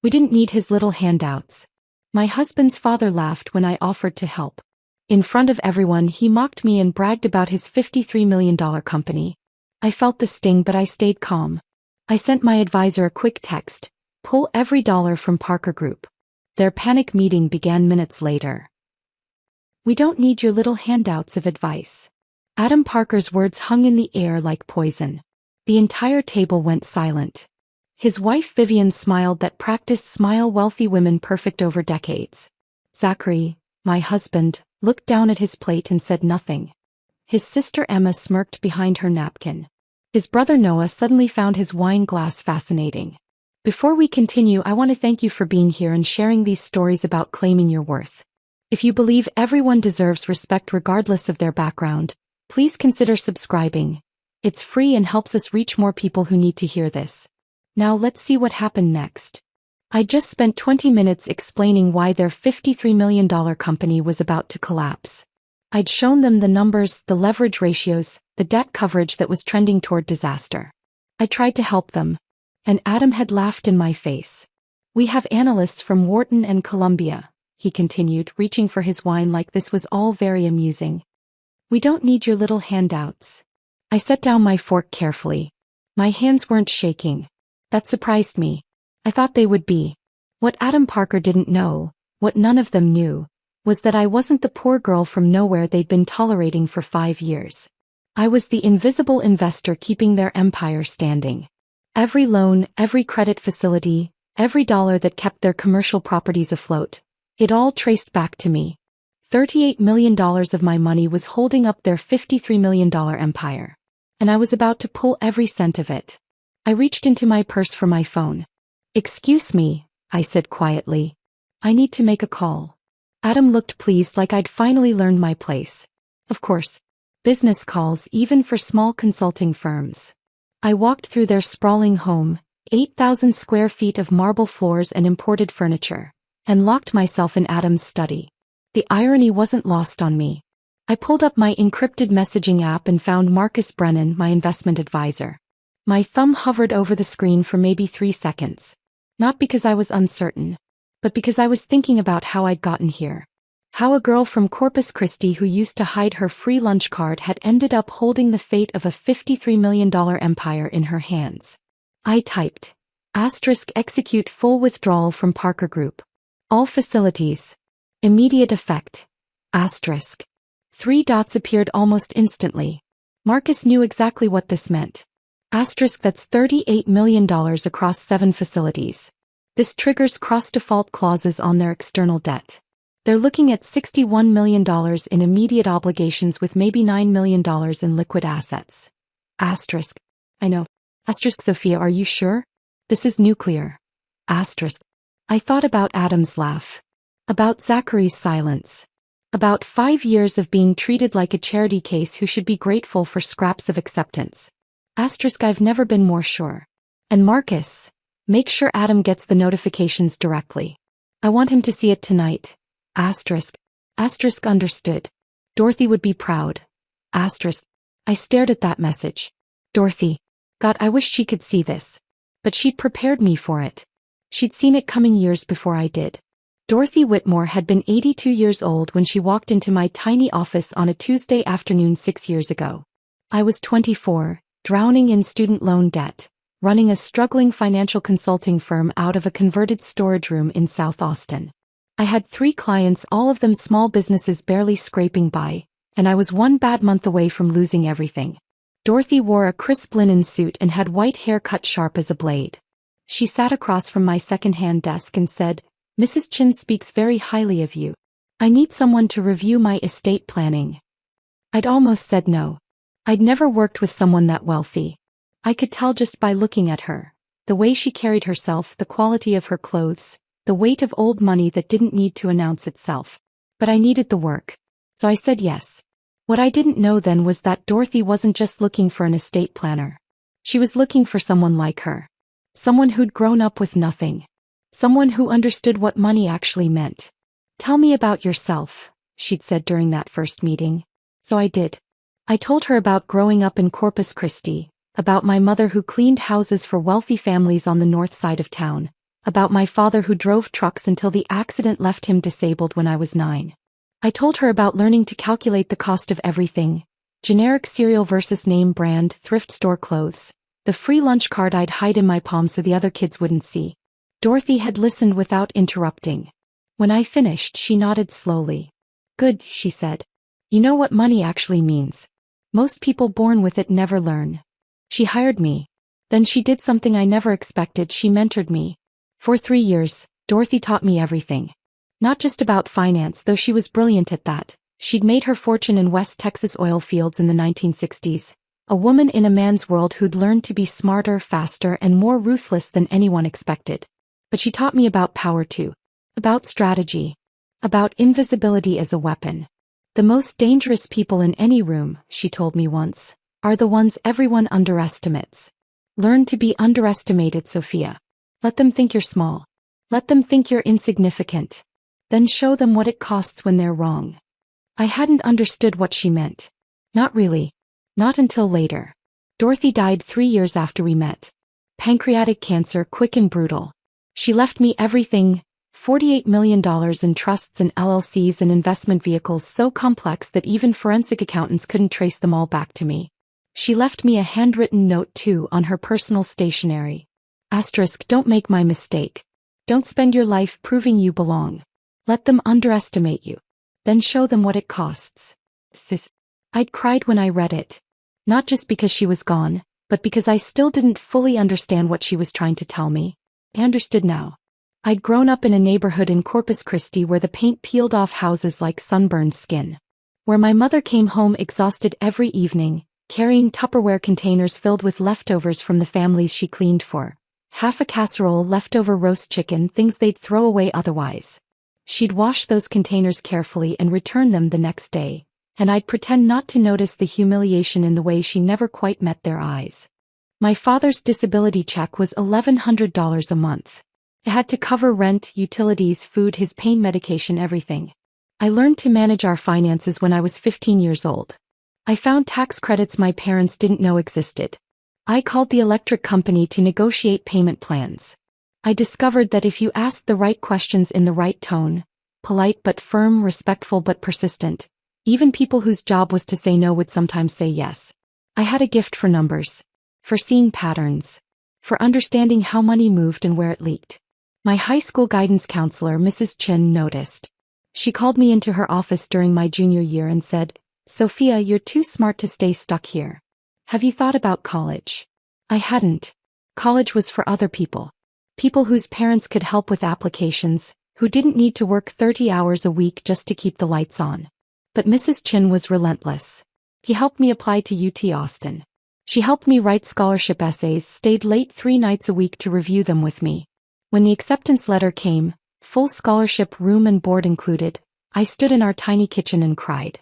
We didn't need his little handouts. My husband's father laughed when I offered to help. In front of everyone, he mocked me and bragged about his $53 million company. I felt the sting, but I stayed calm. I sent my advisor a quick text: pull every dollar from Parker Group. Their panic meeting began minutes later. We don't need your little handouts of advice. Adam Parker's words hung in the air like poison. The entire table went silent. His wife Vivian smiled that practiced smile wealthy women perfect over decades. Zachary, my husband, looked down at his plate and said nothing. His sister Emma smirked behind her napkin. His brother Noah suddenly found his wine glass fascinating. Before we continue, I want to thank you for being here and sharing these stories about claiming your worth. If you believe everyone deserves respect regardless of their background, please consider subscribing. It's free and helps us reach more people who need to hear this. Now let's see what happened next. I just spent 20 minutes explaining why their $53 million company was about to collapse. I'd shown them the numbers, the leverage ratios, the debt coverage that was trending toward disaster. I tried to help them. And Adam had laughed in my face. We have analysts from Wharton and Columbia, he continued, reaching for his wine like this was all very amusing. We don't need your little handouts. I set down my fork carefully. My hands weren't shaking. That surprised me. I thought they would be. What Adam Parker didn't know, what none of them knew, was that I wasn't the poor girl from nowhere they'd been tolerating for 5 years. I was the invisible investor keeping their empire standing. Every loan, every credit facility, every dollar that kept their commercial properties afloat, it all traced back to me. $38 million of my money was holding up their $53 million empire. And I was about to pull every cent of it. I reached into my purse for my phone. Excuse me, I said quietly. I need to make a call. Adam looked pleased, like I'd finally learned my place. Of course. Business calls, even for small consulting firms. I walked through their sprawling home, 8,000 square feet of marble floors and imported furniture, and locked myself in Adam's study. The irony wasn't lost on me. I pulled up my encrypted messaging app and found Marcus Brennan, my investment advisor. My thumb hovered over the screen for maybe 3 seconds. Not because I was uncertain, but because I was thinking about how I'd gotten here. How a girl from Corpus Christi who used to hide her free lunch card had ended up holding the fate of a $53 million empire in her hands. I typed, *execute full withdrawal from Parker Group. All facilities. Immediate effect. *. 3 dots appeared almost instantly. Marcus knew exactly what this meant. That's $38 million across 7 facilities. This triggers cross-default clauses on their external debt. They're looking at $61 million in immediate obligations with maybe $9 million in liquid assets. I know. Sophia, are you sure? This is nuclear. I thought about Adam's laugh. About Zachary's silence. About 5 years of being treated like a charity case who should be grateful for scraps of acceptance. I've never been more sure. And Marcus, make sure Adam gets the notifications directly. I want him to see it tonight. Understood. Dorothy would be proud. I stared at that message. Dorothy. God, I wish she could see this. But she'd prepared me for it. She'd seen it coming years before I did. Dorothy Whitmore had been 82 years old when she walked into my tiny office on a Tuesday afternoon 6 years ago. I was 24, drowning in student loan debt, running a struggling financial consulting firm out of a converted storage room in South Austin. I had 3 clients, all of them small businesses barely scraping by, and I was 1 bad month away from losing everything. Dorothy wore a crisp linen suit and had white hair cut sharp as a blade. She sat across from my second-hand desk and said, "Mrs. Chin speaks very highly of you. I need someone to review my estate planning." I'd almost said no. I'd never worked with someone that wealthy. I could tell just by looking at her. The way she carried herself, the quality of her clothes, the weight of old money that didn't need to announce itself. But I needed the work. So I said yes. What I didn't know then was that Dorothy wasn't just looking for an estate planner. She was looking for someone like her. Someone who'd grown up with nothing. Someone who understood what money actually meant. "Tell me about yourself," she'd said during that first meeting. So I did. I told her about growing up in Corpus Christi, about my mother who cleaned houses for wealthy families on the north side of town, About my father who drove trucks until the accident left him disabled when I was 9. I told her about learning to calculate the cost of everything. Generic cereal versus name brand thrift store clothes. The free lunch card I'd hide in my palm so the other kids wouldn't see. Dorothy had listened without interrupting. When I finished, she nodded slowly. Good, she said. You know what money actually means. Most people born with it never learn. She hired me. Then she did something I never expected. She mentored me. For 3 years, Dorothy taught me everything. Not just about finance, though she was brilliant at that. She'd made her fortune in West Texas oil fields in the 1960s. A woman in a man's world who'd learned to be smarter, faster, and more ruthless than anyone expected. But she taught me about power too. About strategy. About invisibility as a weapon. The most dangerous people in any room, she told me once, are the ones everyone underestimates. Learn to be underestimated, Sophia. Let them think you're small. Let them think you're insignificant. Then show them what it costs when they're wrong. I hadn't understood what she meant. Not really. Not until later. Dorothy died 3 years after we met. Pancreatic cancer, quick and brutal. She left me everything, $48 million in trusts and LLCs and investment vehicles so complex that even forensic accountants couldn't trace them all back to me. She left me a handwritten note too on her personal stationery. Asterisk, don't make my mistake. Don't spend your life proving you belong. Let them underestimate you. Then show them what it costs. Sis. I'd cried when I read it. Not just because she was gone, but because I still didn't fully understand what she was trying to tell me. I understood now. I'd grown up in a neighborhood in Corpus Christi where the paint peeled off houses like sunburned skin. Where my mother came home exhausted every evening, carrying Tupperware containers filled with leftovers from the families she cleaned for. Half a casserole, leftover roast chicken, things they'd throw away otherwise. She'd wash those containers carefully and return them the next day, and I'd pretend not to notice the humiliation in the way she never quite met their eyes. My father's disability check was $1,100 a month. It had to cover rent, utilities, food, his pain medication, everything. I learned to manage our finances when I was 15 years old. I found tax credits my parents didn't know existed. I called the electric company to negotiate payment plans. I discovered that if you asked the right questions in the right tone, polite but firm, respectful but persistent, even people whose job was to say no would sometimes say yes. I had a gift for numbers. For seeing patterns. For understanding how money moved and where it leaked. My high school guidance counselor, Mrs. Chin, noticed. She called me into her office during my junior year and said, "Sophia, you're too smart to stay stuck here. Have you thought about college?" I hadn't. College was for other people. People whose parents could help with applications, who didn't need to work 30 hours a week just to keep the lights on. But Mrs. Chin was relentless. He helped me apply to UT Austin. She helped me write scholarship essays, stayed late 3 nights a week to review them with me. When the acceptance letter came, full scholarship, room and board included, I stood in our tiny kitchen and cried.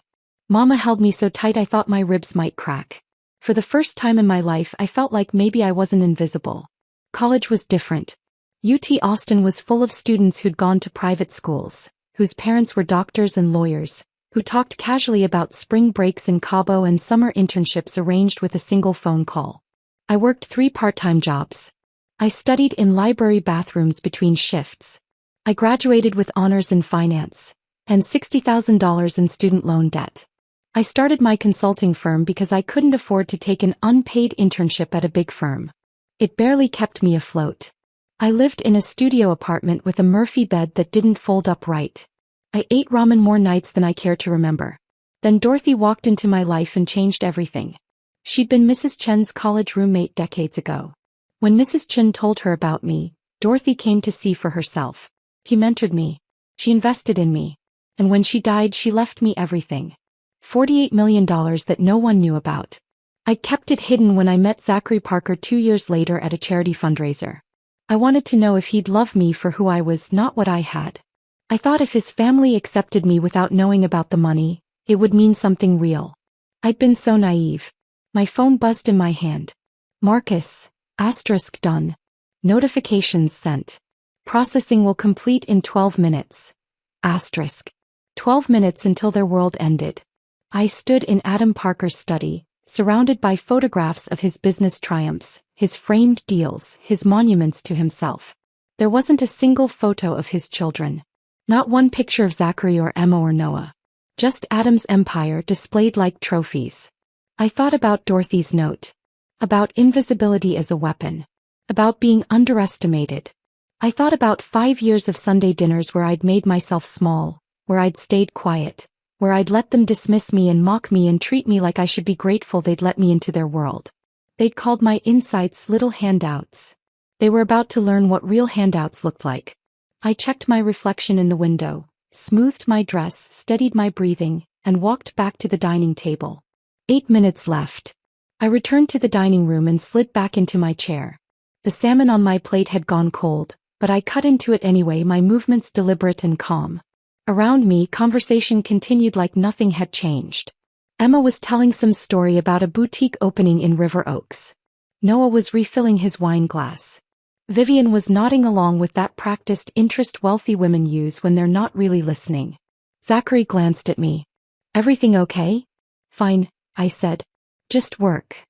Mama held me so tight I thought my ribs might crack. For the first time in my life I felt like maybe I wasn't invisible. College was different. UT Austin was full of students who'd gone to private schools, whose parents were doctors and lawyers, who talked casually about spring breaks in Cabo and summer internships arranged with a single phone call. I worked 3 part-time jobs. I studied in library bathrooms between shifts. I graduated with honors in finance and $60,000 in student loan debt. I started my consulting firm because I couldn't afford to take an unpaid internship at a big firm. It barely kept me afloat. I lived in a studio apartment with a Murphy bed that didn't fold up right. I ate ramen more nights than I care to remember. Then Dorothy walked into my life and changed everything. She'd been Mrs. Chen's college roommate decades ago. When Mrs. Chen told her about me, Dorothy came to see for herself. She mentored me. She invested in me. And when she died, she left me everything. $48 million that no one knew about. I kept it hidden when I met Zachary Parker 2 years later at a charity fundraiser. I wanted to know if he'd love me for who I was, not what I had. I thought if his family accepted me without knowing about the money, it would mean something real. I'd been so naive. My phone buzzed in my hand. Marcus, asterisk done. Notifications sent. Processing will complete in 12 minutes. Asterisk. 12 minutes until their world ended. I stood in Adam Parker's study, surrounded by photographs of his business triumphs, his framed deals, his monuments to himself. There wasn't a single photo of his children. Not one picture of Zachary or Emma or Noah. Just Adam's empire displayed like trophies. I thought about Dorothy's note. About invisibility as a weapon. About being underestimated. I thought about 5 years of Sunday dinners where I'd made myself small, where I'd stayed quiet, where I'd let them dismiss me and mock me and treat me like I should be grateful they'd let me into their world. They'd called my insights little handouts. They were about to learn what real handouts looked like. I checked my reflection in the window, smoothed my dress, steadied my breathing, and walked back to the dining table. 8 minutes left. I returned to the dining room and slid back into my chair. The salmon on my plate had gone cold, but I cut into it anyway, my movements deliberate and calm. Around me, conversation continued like nothing had changed. Emma was telling some story about a boutique opening in River Oaks. Noah was refilling his wine glass. Vivian was nodding along with that practiced interest wealthy women use when they're not really listening. Zachary glanced at me. "Everything okay?" "Fine," I said. "Just work."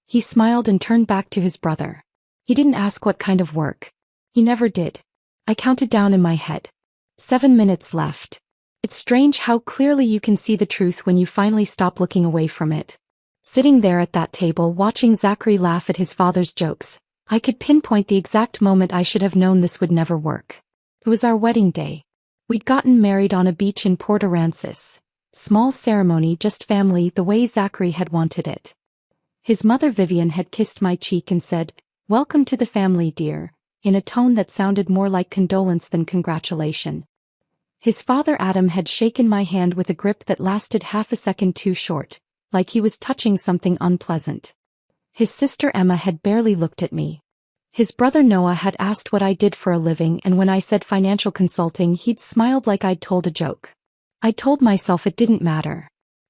He smiled and turned back to his brother. He didn't ask what kind of work. He never did. I counted down in my head. 7 minutes left. It's strange how clearly you can see the truth when you finally stop looking away from it. Sitting there at that table watching Zachary laugh at his father's jokes, I could pinpoint the exact moment I should have known this would never work. It was our wedding day. We'd gotten married on a beach in Port Aransas. Small ceremony, just family, the way Zachary had wanted it. His mother Vivian had kissed my cheek and said, "Welcome to the family, dear," in a tone that sounded more like condolence than congratulation. His father Adam had shaken my hand with a grip that lasted half a second too short, like he was touching something unpleasant. His sister Emma had barely looked at me. His brother Noah had asked what I did for a living, and when I said financial consulting, he'd smiled like I'd told a joke. I told myself it didn't matter.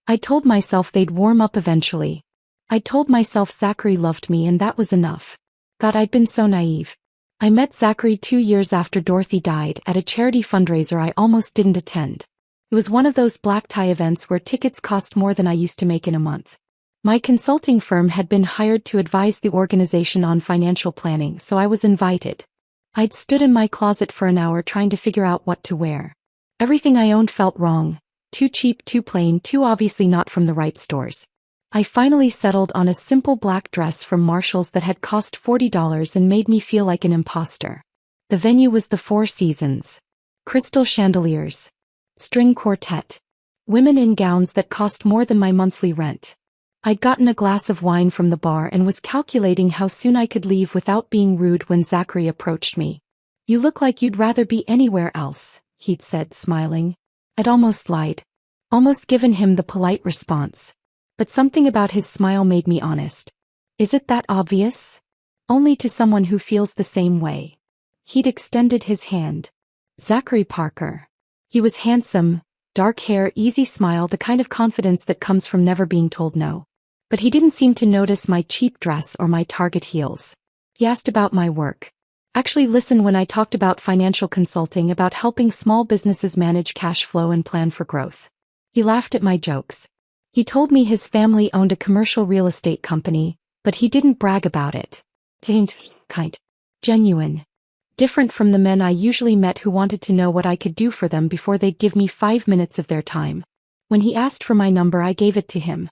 I told myself they'd warm up eventually. I told myself Zachary loved me and that was enough. God, I'd been so naive. I met Zachary 2 years after Dorothy died at a charity fundraiser I almost didn't attend. It was one of those black tie events where tickets cost more than I used to make in a month. My consulting firm had been hired to advise the organization on financial planning, so I was invited. I'd stood in my closet for an hour trying to figure out what to wear. Everything I owned felt wrong. Too cheap, too plain, too obviously not from the right stores. I finally settled on a simple black dress from Marshall's that had cost $40 and made me feel like an imposter. The venue was the Four Seasons. Crystal chandeliers. String quartet. Women in gowns that cost more than my monthly rent. I'd gotten a glass of wine from the bar and was calculating how soon I could leave without being rude when Zachary approached me. "You look like you'd rather be anywhere else," he'd said, smiling. I'd almost lied. Almost given him the polite response. But something about his smile made me honest. Is it that obvious? Only to someone who feels the same way. He'd extended his hand. Zachary Parker. He was handsome, dark hair, easy smile, the kind of confidence that comes from never being told no. But he didn't seem to notice my cheap dress or my Target heels. He asked about my work. Actually listened when I talked about financial consulting, about helping small businesses manage cash flow and plan for growth. He laughed at my jokes. He told me his family owned a commercial real estate company, but he didn't brag about it. Kind. Genuine. Different from the men I usually met who wanted to know what I could do for them before they'd give me 5 minutes of their time. When he asked for my number, I gave it to him.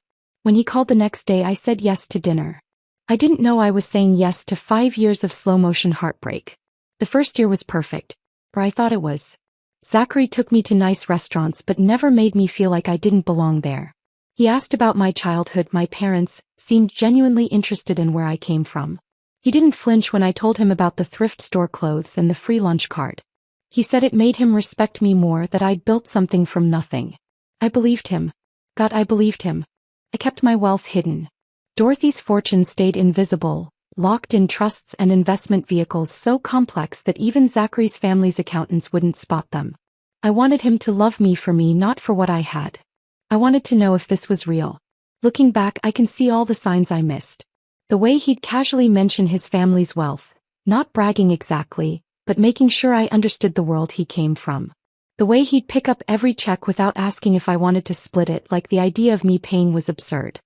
When he called the next day, I said yes to dinner. I didn't know I was saying yes to 5 years of slow-motion heartbreak. The first year was perfect, or I thought it was. Zachary took me to nice restaurants but never made me feel like I didn't belong there. He asked about my childhood, my parents, seemed genuinely interested in where I came from. He didn't flinch when I told him about the thrift store clothes and the free lunch card. He said it made him respect me more, that I'd built something from nothing. I believed him. God, I believed him. I kept my wealth hidden. Dorothy's fortune stayed invisible, locked in trusts and investment vehicles so complex that even Zachary's family's accountants wouldn't spot them. I wanted him to love me for me, not for what I had. I wanted to know if this was real. Looking back, I can see all the signs I missed. The way he'd casually mention his family's wealth, not bragging exactly, but making sure I understood the world he came from. The way he'd pick up every check without asking if I wanted to split it, like the idea of me paying was absurd.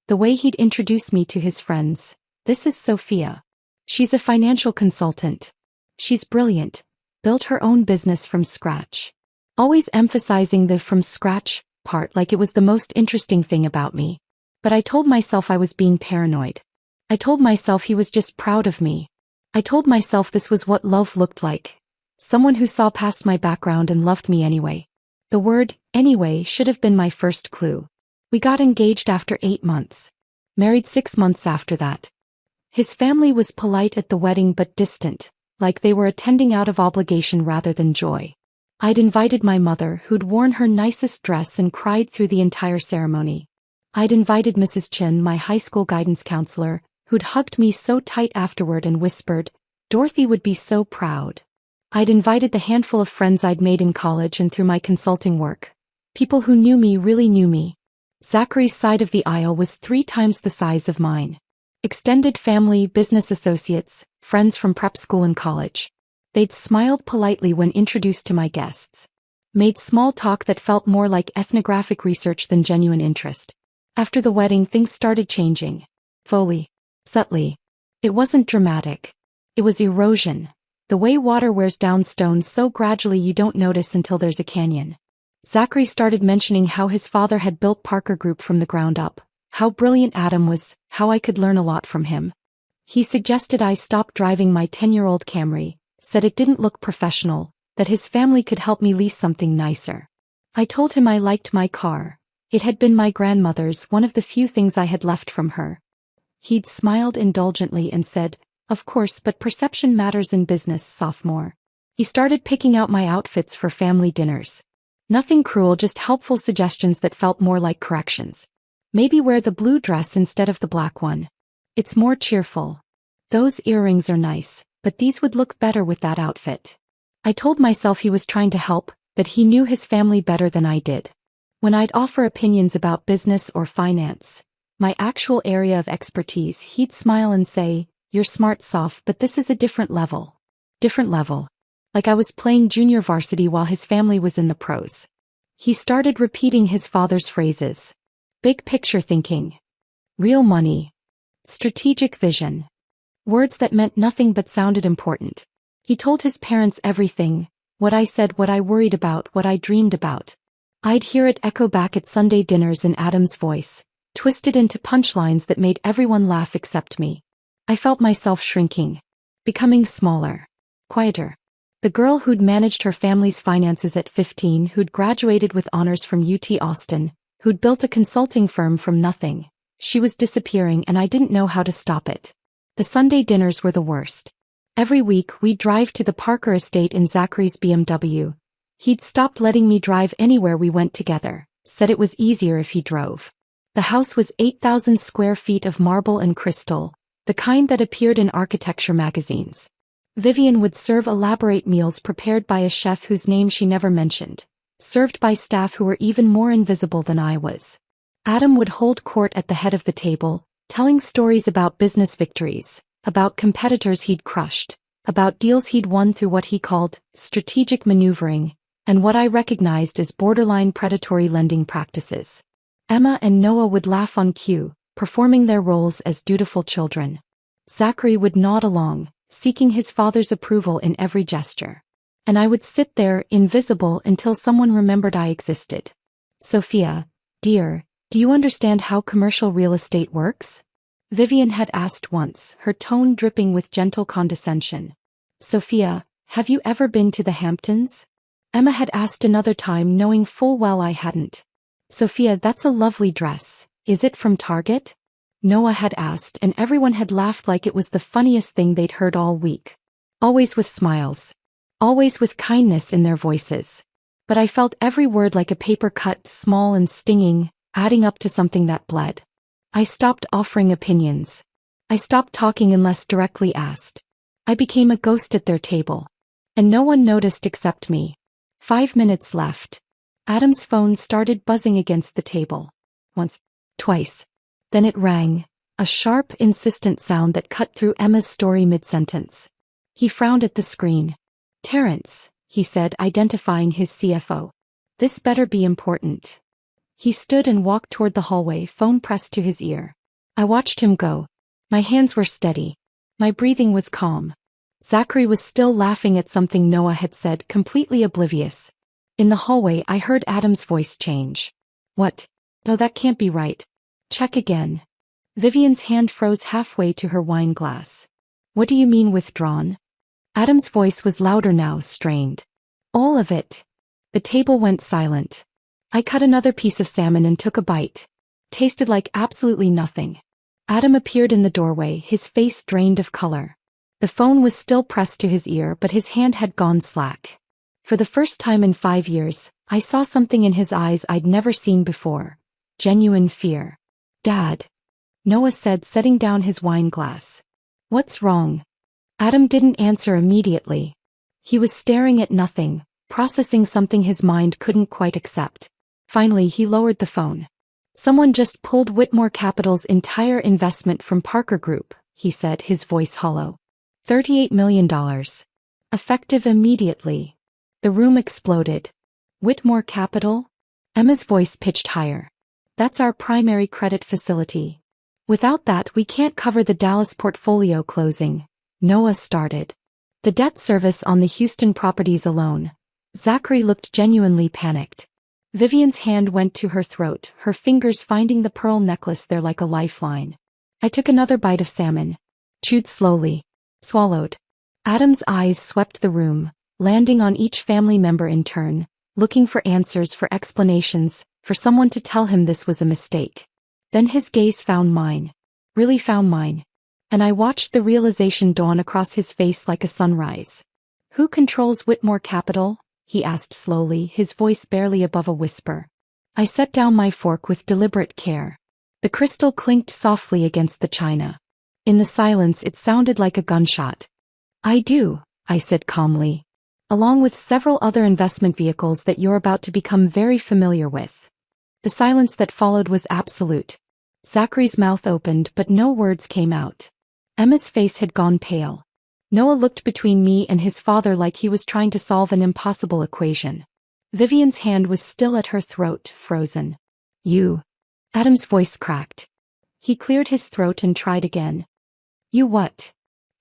The way he'd introduce me to his friends. "This is Sophia. She's a financial consultant." She's brilliant. Built her own business from scratch. Always emphasizing the from scratch part like it was the most interesting thing about me. But I told myself I was being paranoid. I told myself he was just proud of me. I told myself this was what love looked like. Someone who saw past my background and loved me anyway. The word, anyway, should have been my first clue. We got engaged after 8 months. Married 6 months after that. His family was polite at the wedding but distant, like they were attending out of obligation rather than joy. I'd invited my mother, who'd worn her nicest dress and cried through the entire ceremony. I'd invited Mrs. Chin, my high school guidance counselor, who'd hugged me so tight afterward and whispered, "Dorothy would be so proud." I'd invited the handful of friends I'd made in college and through my consulting work. People who knew me really knew me. Zachary's side of the aisle was 3 times the size of mine. Extended family, business associates, friends from prep school and college. They'd smiled politely when introduced to my guests. Made small talk that felt more like ethnographic research than genuine interest. After the wedding, things started changing. Slowly. Subtly. It wasn't dramatic. It was erosion. The way water wears down stones so gradually you don't notice until there's a canyon. Zachary started mentioning how his father had built Parker Group from the ground up, how brilliant Adam was, how I could learn a lot from him. He suggested I stop driving my 10-year-old Camry, said it didn't look professional, that his family could help me lease something nicer. I told him I liked my car. It had been my grandmother's, one of the few things I had left from her. He'd smiled indulgently and said, "Of course, but perception matters in business, sophomore." He started picking out my outfits for family dinners. Nothing cruel, just helpful suggestions that felt more like corrections. Maybe wear the blue dress instead of the black one. It's more cheerful. Those earrings are nice, but these would look better with that outfit. I told myself he was trying to help, that he knew his family better than I did. When I'd offer opinions about business or finance, my actual area of expertise, he'd smile and say, "You're smart, Soph, but this is a different level." Different level. Like I was playing junior varsity while his family was in the pros. He started repeating his father's phrases. Big picture thinking. Real money. Strategic vision. Words that meant nothing but sounded important. He told his parents everything, what I said, what I worried about, what I dreamed about. I'd hear it echo back at Sunday dinners in Adam's voice, twisted into punchlines that made everyone laugh except me. I felt myself shrinking. Becoming smaller. Quieter. The girl who'd managed her family's finances at 15, who'd graduated with honors from UT Austin, who'd built a consulting firm from nothing. She was disappearing and I didn't know how to stop it. The Sunday dinners were the worst. Every week we'd drive to the Parker estate in Zachary's BMW. He'd stopped letting me drive anywhere we went together, said it was easier if he drove. The house was 8,000 square feet of marble and crystal, the kind that appeared in architecture magazines. Vivian would serve elaborate meals prepared by a chef whose name she never mentioned, served by staff who were even more invisible than I was. Adam would hold court at the head of the table, telling stories about business victories, about competitors he'd crushed, about deals he'd won through what he called strategic maneuvering, and what I recognized as borderline predatory lending practices. Emma and Noah would laugh on cue, performing their roles as dutiful children. Zachary would nod along, seeking his father's approval in every gesture. And I would sit there, invisible, until someone remembered I existed. "Sophia, dear, do you understand how commercial real estate works?" Vivian had asked once, her tone dripping with gentle condescension. "Sophia, have you ever been to the Hamptons?" Emma had asked another time, knowing full well I hadn't. "Sophia, that's a lovely dress. Is it from Target?" Noah had asked, and everyone had laughed like it was the funniest thing they'd heard all week. Always with smiles. Always with kindness in their voices. But I felt every word like a paper cut, small and stinging, adding up to something that bled. I stopped offering opinions. I stopped talking unless directly asked. I became a ghost at their table. And no one noticed except me. 5 minutes left. Adam's phone started buzzing against the table. Once. Twice. Then it rang, a sharp, insistent sound that cut through Emma's story mid-sentence. He frowned at the screen. "Terrence," he said, identifying his CFO. "This better be important." He stood and walked toward the hallway, phone pressed to his ear. I watched him go. My hands were steady. My breathing was calm. Zachary was still laughing at something Noah had said, completely oblivious. In the hallway, I heard Adam's voice change. What? No, that can't be right. Check again. Vivian's hand froze halfway to her wine glass. What do you mean withdrawn? Adam's voice was louder now, strained. All of it. The table went silent. I cut another piece of salmon and took a bite. Tasted like absolutely nothing. Adam appeared in the doorway, his face drained of color. The phone was still pressed to his ear, but his hand had gone slack. For the first time in 5 years, I saw something in his eyes I'd never seen before. Genuine fear. Dad. Noah said, setting down his wine glass. What's wrong? Adam didn't answer immediately. He was staring at nothing, processing something his mind couldn't quite accept. Finally, he lowered the phone. Someone just pulled Whitmore Capital's entire investment from Parker Group, he said, his voice hollow. $38 million. Effective immediately. The room exploded. Whitmore Capital? Emma's voice pitched higher. That's our primary credit facility. Without that, we can't cover the Dallas portfolio closing. Noah started. The debt service on the Houston properties alone. Zachary looked genuinely panicked. Vivian's hand went to her throat, her fingers finding the pearl necklace there like a lifeline. I took another bite of salmon. Chewed slowly. Swallowed. Adam's eyes swept the room, landing on each family member in turn, looking for answers, for explanations, for someone to tell him this was a mistake. Then his gaze found mine. Really found mine. And I watched the realization dawn across his face like a sunrise. Who controls Whitmore Capital? He asked slowly, his voice barely above a whisper. I set down my fork with deliberate care. The crystal clinked softly against the china. In the silence, it sounded like a gunshot. I do, I said calmly. Along with several other investment vehicles that you're about to become very familiar with. The silence that followed was absolute. Zachary's mouth opened, but no words came out. Emma's face had gone pale. Noah looked between me and his father like he was trying to solve an impossible equation. Vivian's hand was still at her throat, frozen. You. Adam's voice cracked. He cleared his throat and tried again. You what?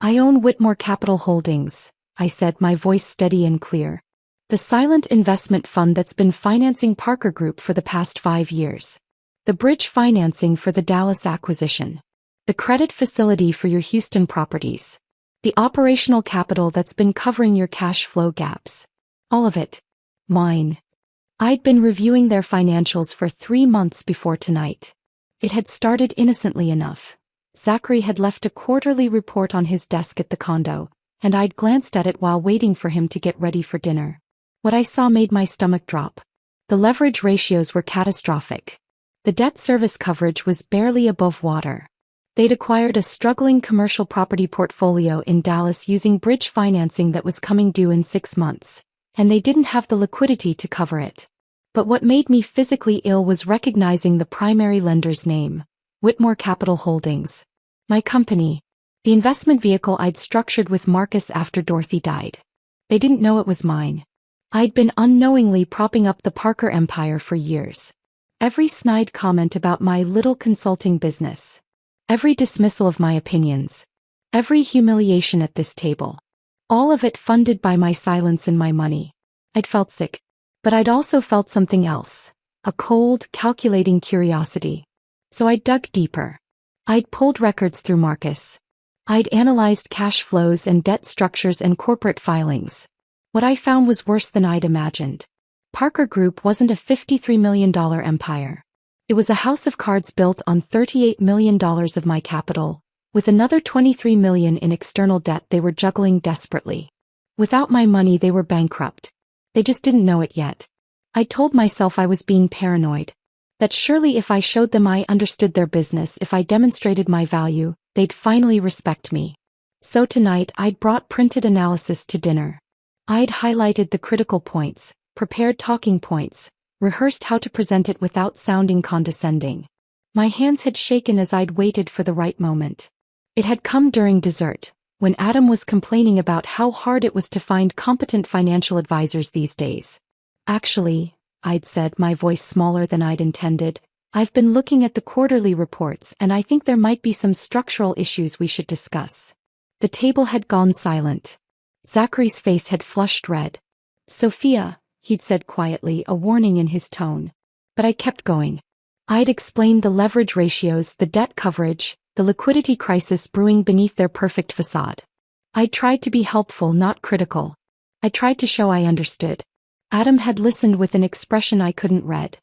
I own Whitmore Capital Holdings, I said, my voice steady and clear. The silent investment fund that's been financing Parker Group for the past 5 years. The bridge financing for the Dallas acquisition. The credit facility for your Houston properties. The operational capital that's been covering your cash flow gaps. All of it. Mine. I'd been reviewing their financials for 3 months before tonight. It had started innocently enough. Zachary had left a quarterly report on his desk at the condo, and I'd glanced at it while waiting for him to get ready for dinner. What I saw made my stomach drop. The leverage ratios were catastrophic. The debt service coverage was barely above water. They'd acquired a struggling commercial property portfolio in Dallas using bridge financing that was coming due in 6 months, and they didn't have the liquidity to cover it. But what made me physically ill was recognizing the primary lender's name. Whitmore Capital Holdings. My company. The investment vehicle I'd structured with Marcus after Dorothy died. They didn't know it was mine. I'd been unknowingly propping up the Parker empire for years. Every snide comment about my little consulting business. Every dismissal of my opinions. Every humiliation at this table. All of it funded by my silence and my money. I'd felt sick. But I'd also felt something else. A cold, calculating curiosity. So I dug deeper. I'd pulled records through Marcus. I'd analyzed cash flows and debt structures and corporate filings. What I found was worse than I'd imagined. Parker Group wasn't a $53 million empire. It was a house of cards built on $38 million of my capital, with another $23 million in external debt they were juggling desperately. Without my money, they were bankrupt. They just didn't know it yet. I told myself I was being paranoid. That surely if I showed them I understood their business, if I demonstrated my value, they'd finally respect me. So tonight I'd brought printed analysis to dinner. I'd highlighted the critical points, prepared talking points, rehearsed how to present it without sounding condescending. My hands had shaken as I'd waited for the right moment. It had come during dessert, when Adam was complaining about how hard it was to find competent financial advisors these days. Actually, I'd said, my voice smaller than I'd intended, I've been looking at the quarterly reports and I think there might be some structural issues we should discuss. The table had gone silent. Zachary's face had flushed red. Sophia, he'd said quietly, a warning in his tone. But I kept going. I'd explained the leverage ratios, the debt coverage, the liquidity crisis brewing beneath their perfect facade. I tried to be helpful, not critical. I tried to show I understood. Adam had listened with an expression I couldn't read.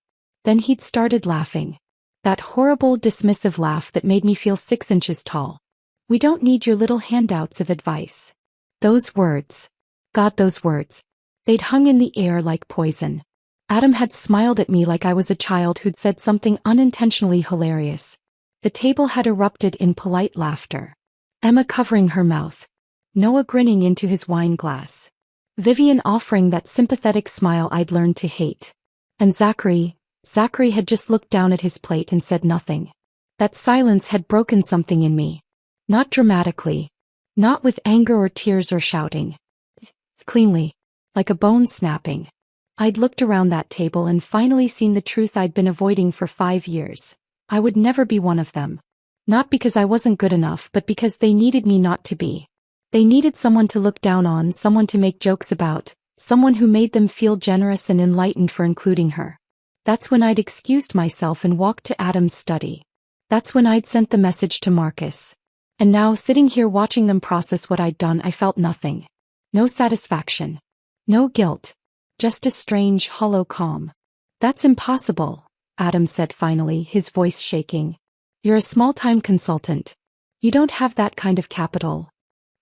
Then he'd started laughing. That horrible, dismissive laugh that made me feel 6 inches tall. We don't need your little handouts of advice. Those words. God, those words. They'd hung in the air like poison. Adam had smiled at me like I was a child who'd said something unintentionally hilarious. The table had erupted in polite laughter. Emma covering her mouth. Noah grinning into his wine glass. Vivian offering that sympathetic smile I'd learned to hate. And Zachary had just looked down at his plate and said nothing. That silence had broken something in me. Not dramatically. Not with anger or tears or shouting. Cleanly. Like a bone snapping. I'd looked around that table and finally seen the truth I'd been avoiding for 5 years. I would never be one of them. Not because I wasn't good enough, but because they needed me not to be. They needed someone to look down on, someone to make jokes about, someone who made them feel generous and enlightened for including her. That's when I'd excused myself and walked to Adam's study. That's when I'd sent the message to Marcus. And now, sitting here watching them process what I'd done, I felt nothing. No satisfaction. No guilt. Just a strange, hollow calm. That's impossible, Adam said finally, his voice shaking. You're a small-time consultant. You don't have that kind of capital.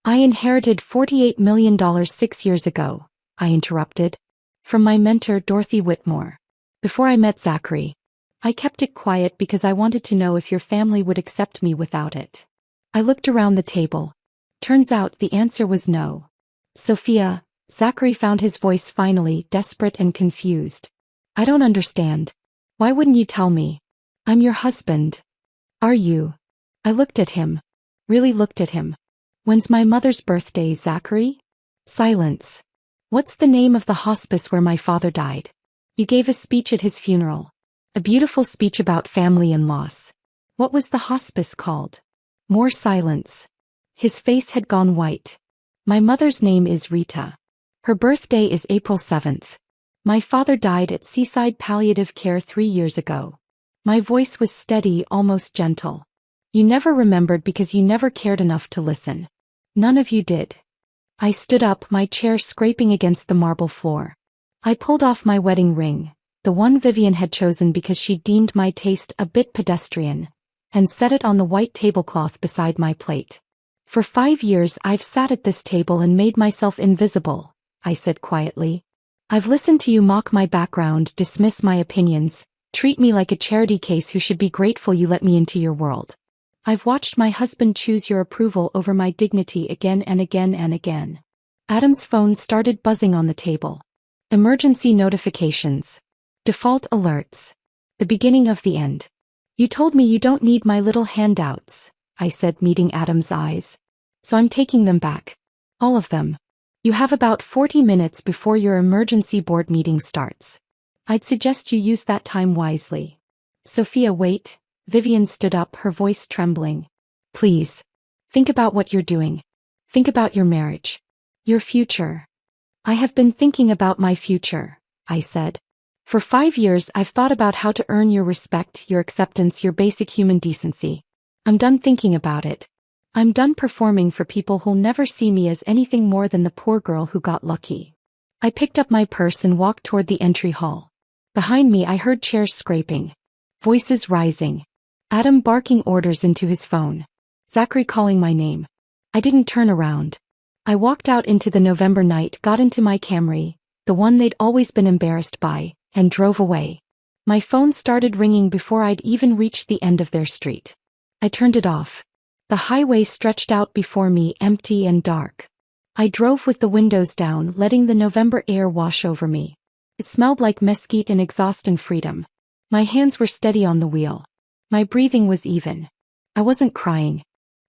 I inherited $48 million 6 years ago, I interrupted. From my mentor, Dorothy Whitmore. Before I met Zachary. I kept it quiet because I wanted to know if your family would accept me without it. I looked around the table. Turns out the answer was no. Sophia, Zachary found his voice finally, desperate and confused. I don't understand. Why wouldn't you tell me? I'm your husband. Are you? I looked at him. Really looked at him. When's my mother's birthday, Zachary? Silence. What's the name of the hospice where my father died? You gave a speech at his funeral. A beautiful speech about family and loss. What was the hospice called? More silence. His face had gone white. My mother's name is Rita. Her birthday is April 7th. My father died at Seaside Palliative Care 3 years ago. My voice was steady, almost gentle. You never remembered because you never cared enough to listen. None of you did. I stood up, my chair scraping against the marble floor. I pulled off my wedding ring, the one Vivian had chosen because she deemed my taste a bit pedestrian, and set it on the white tablecloth beside my plate. For 5 years I've sat at this table and made myself invisible, I said quietly. I've listened to you mock my background, dismiss my opinions, treat me like a charity case who should be grateful you let me into your world. I've watched my husband choose your approval over my dignity again and again and again. Adam's phone started buzzing on the table. Emergency notifications. Default alerts. The beginning of the end. You told me you don't need my little handouts, I said, meeting Adam's eyes. So I'm taking them back. All of them. You have about 40 minutes before your emergency board meeting starts. I'd suggest you use that time wisely. Sophia, wait. Vivian stood up, her voice trembling. Please. Think about what you're doing. Think about your marriage. Your future. I have been thinking about my future, I said. For 5 years I've thought about how to earn your respect, your acceptance, your basic human decency. I'm done thinking about it. I'm done performing for people who'll never see me as anything more than the poor girl who got lucky. I picked up my purse and walked toward the entry hall. Behind me I heard chairs scraping. Voices rising. Adam barking orders into his phone. Zachary calling my name. I didn't turn around. I walked out into the November night, got into my Camry, the one they'd always been embarrassed by, and drove away. My phone started ringing before I'd even reached the end of their street. I turned it off. The highway stretched out before me, empty and dark. I drove with the windows down, letting the November air wash over me. It smelled like mesquite and exhaust and freedom. My hands were steady on the wheel. My breathing was even. I wasn't crying.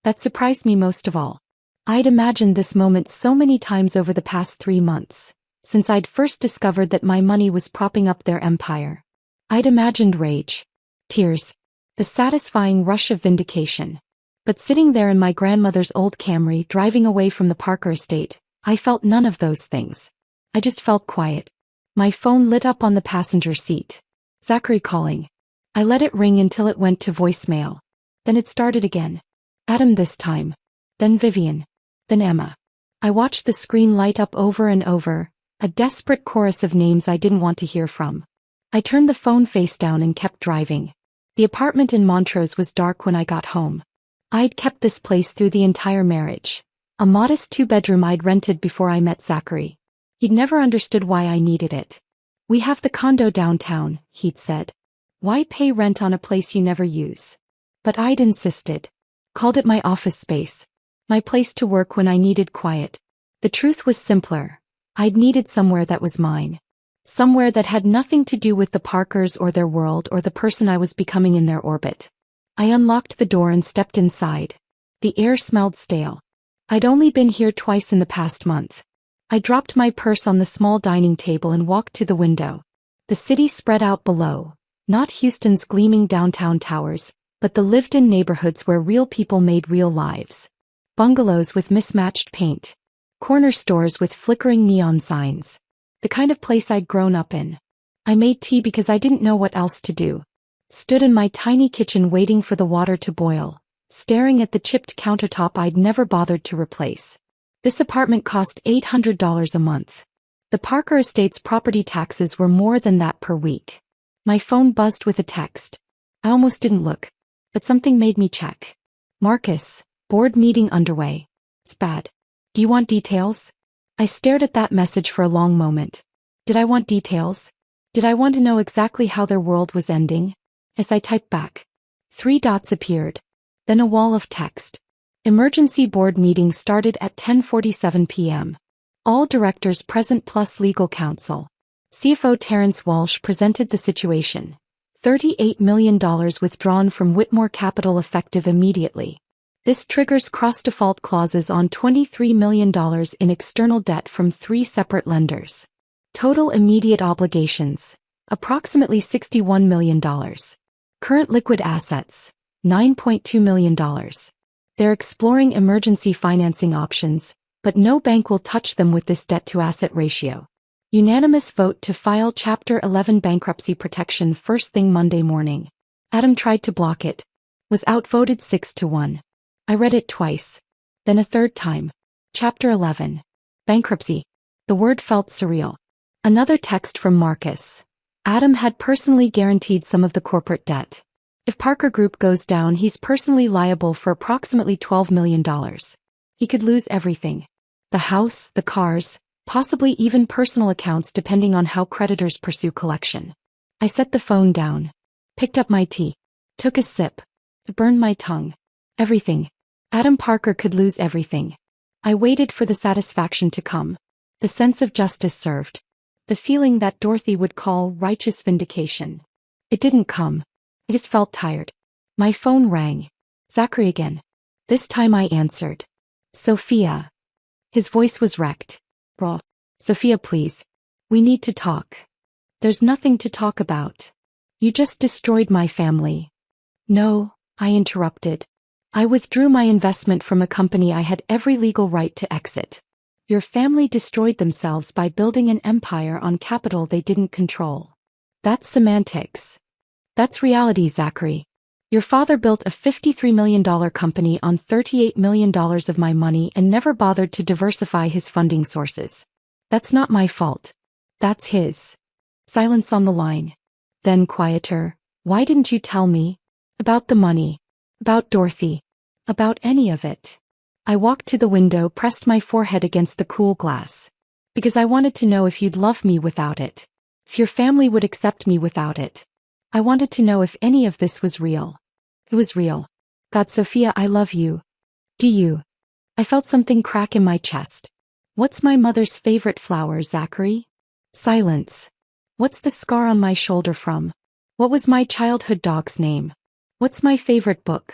That surprised me most of all. I'd imagined this moment so many times over the past 3 months, since I'd first discovered that my money was propping up their empire. I'd imagined rage, tears, the satisfying rush of vindication. But sitting there in my grandmother's old Camry driving away from the Parker estate, I felt none of those things. I just felt quiet. My phone lit up on the passenger seat. Zachary calling. I let it ring until it went to voicemail. Then it started again. Adam this time. Then Vivian. Then Emma. I watched the screen light up over and over, a desperate chorus of names I didn't want to hear from. I turned the phone face down and kept driving. The apartment in Montrose was dark when I got home. I'd kept this place through the entire marriage. A modest 2-bedroom I'd rented before I met Zachary. He'd never understood why I needed it. We have the condo downtown, he'd said. Why pay rent on a place you never use? But I'd insisted. Called it my office space. My place to work when I needed quiet. The truth was simpler. I'd needed somewhere that was mine. Somewhere that had nothing to do with the Parkers or their world or the person I was becoming in their orbit. I unlocked the door and stepped inside. The air smelled stale. I'd only been here twice in the past month. I dropped my purse on the small dining table and walked to the window. The city spread out below, not Houston's gleaming downtown towers, but the lived-in neighborhoods where real people made real lives. Bungalows with mismatched paint. Corner stores with flickering neon signs. The kind of place I'd grown up in. I made tea because I didn't know what else to do. Stood in my tiny kitchen waiting for the water to boil, staring at the chipped countertop I'd never bothered to replace. This apartment cost $800 a month. The Parker estate's property taxes were more than that per week. My phone buzzed with a text. I almost didn't look, but something made me check. Marcus, board meeting underway. It's bad. Do you want details? I stared at that message for a long moment. Did I want details? Did I want to know exactly how their world was ending? As I typed back, 3 dots appeared. Then a wall of text. Emergency board meeting started at 10:47 p.m. All directors present plus legal counsel. CFO Terrence Walsh presented the situation. $38 million withdrawn from Whitmore Capital effective immediately. This triggers cross-default clauses on $23 million in external debt from 3 separate lenders. Total immediate obligations, approximately $61 million. Current liquid assets, $9.2 million. They're exploring emergency financing options, but no bank will touch them with this debt-to-asset ratio. Unanimous vote to file Chapter 11 bankruptcy protection first thing Monday morning. Adam tried to block it. Was outvoted 6-1. I read it twice. Then a third time. Chapter 11. Bankruptcy. The word felt surreal. Another text from Marcus. Adam had personally guaranteed some of the corporate debt. If Parker Group goes down, he's personally liable for approximately $12 million. He could lose everything. The house, the cars, possibly even personal accounts depending on how creditors pursue collection. I set the phone down. Picked up my tea. Took a sip. It burned my tongue. Everything. Adam Parker could lose everything. I waited for the satisfaction to come. The sense of justice served. The feeling that Dorothy would call righteous vindication. It didn't come. I just felt tired. My phone rang. Zachary again. This time I answered. Sophia. His voice was wrecked. Raw. Sophia, please. We need to talk. There's nothing to talk about. You just destroyed my family. No, I interrupted. I withdrew my investment from a company I had every legal right to exit. Your family destroyed themselves by building an empire on capital they didn't control. That's semantics. That's reality, Zachary. Your father built a $53 million company on $38 million of my money and never bothered to diversify his funding sources. That's not my fault. That's his. Silence on the line. Then quieter. Why didn't you tell me? About the money. About Dorothy. About any of it. I walked to the window, pressed my forehead against the cool glass. Because I wanted to know if you'd love me without it. If your family would accept me without it. I wanted to know if any of this was real. It was real. God, Sophia, I love you. Do you? I felt something crack in my chest. What's my mother's favorite flower, Zachary? Silence. What's the scar on my shoulder from? What was my childhood dog's name? What's my favorite book?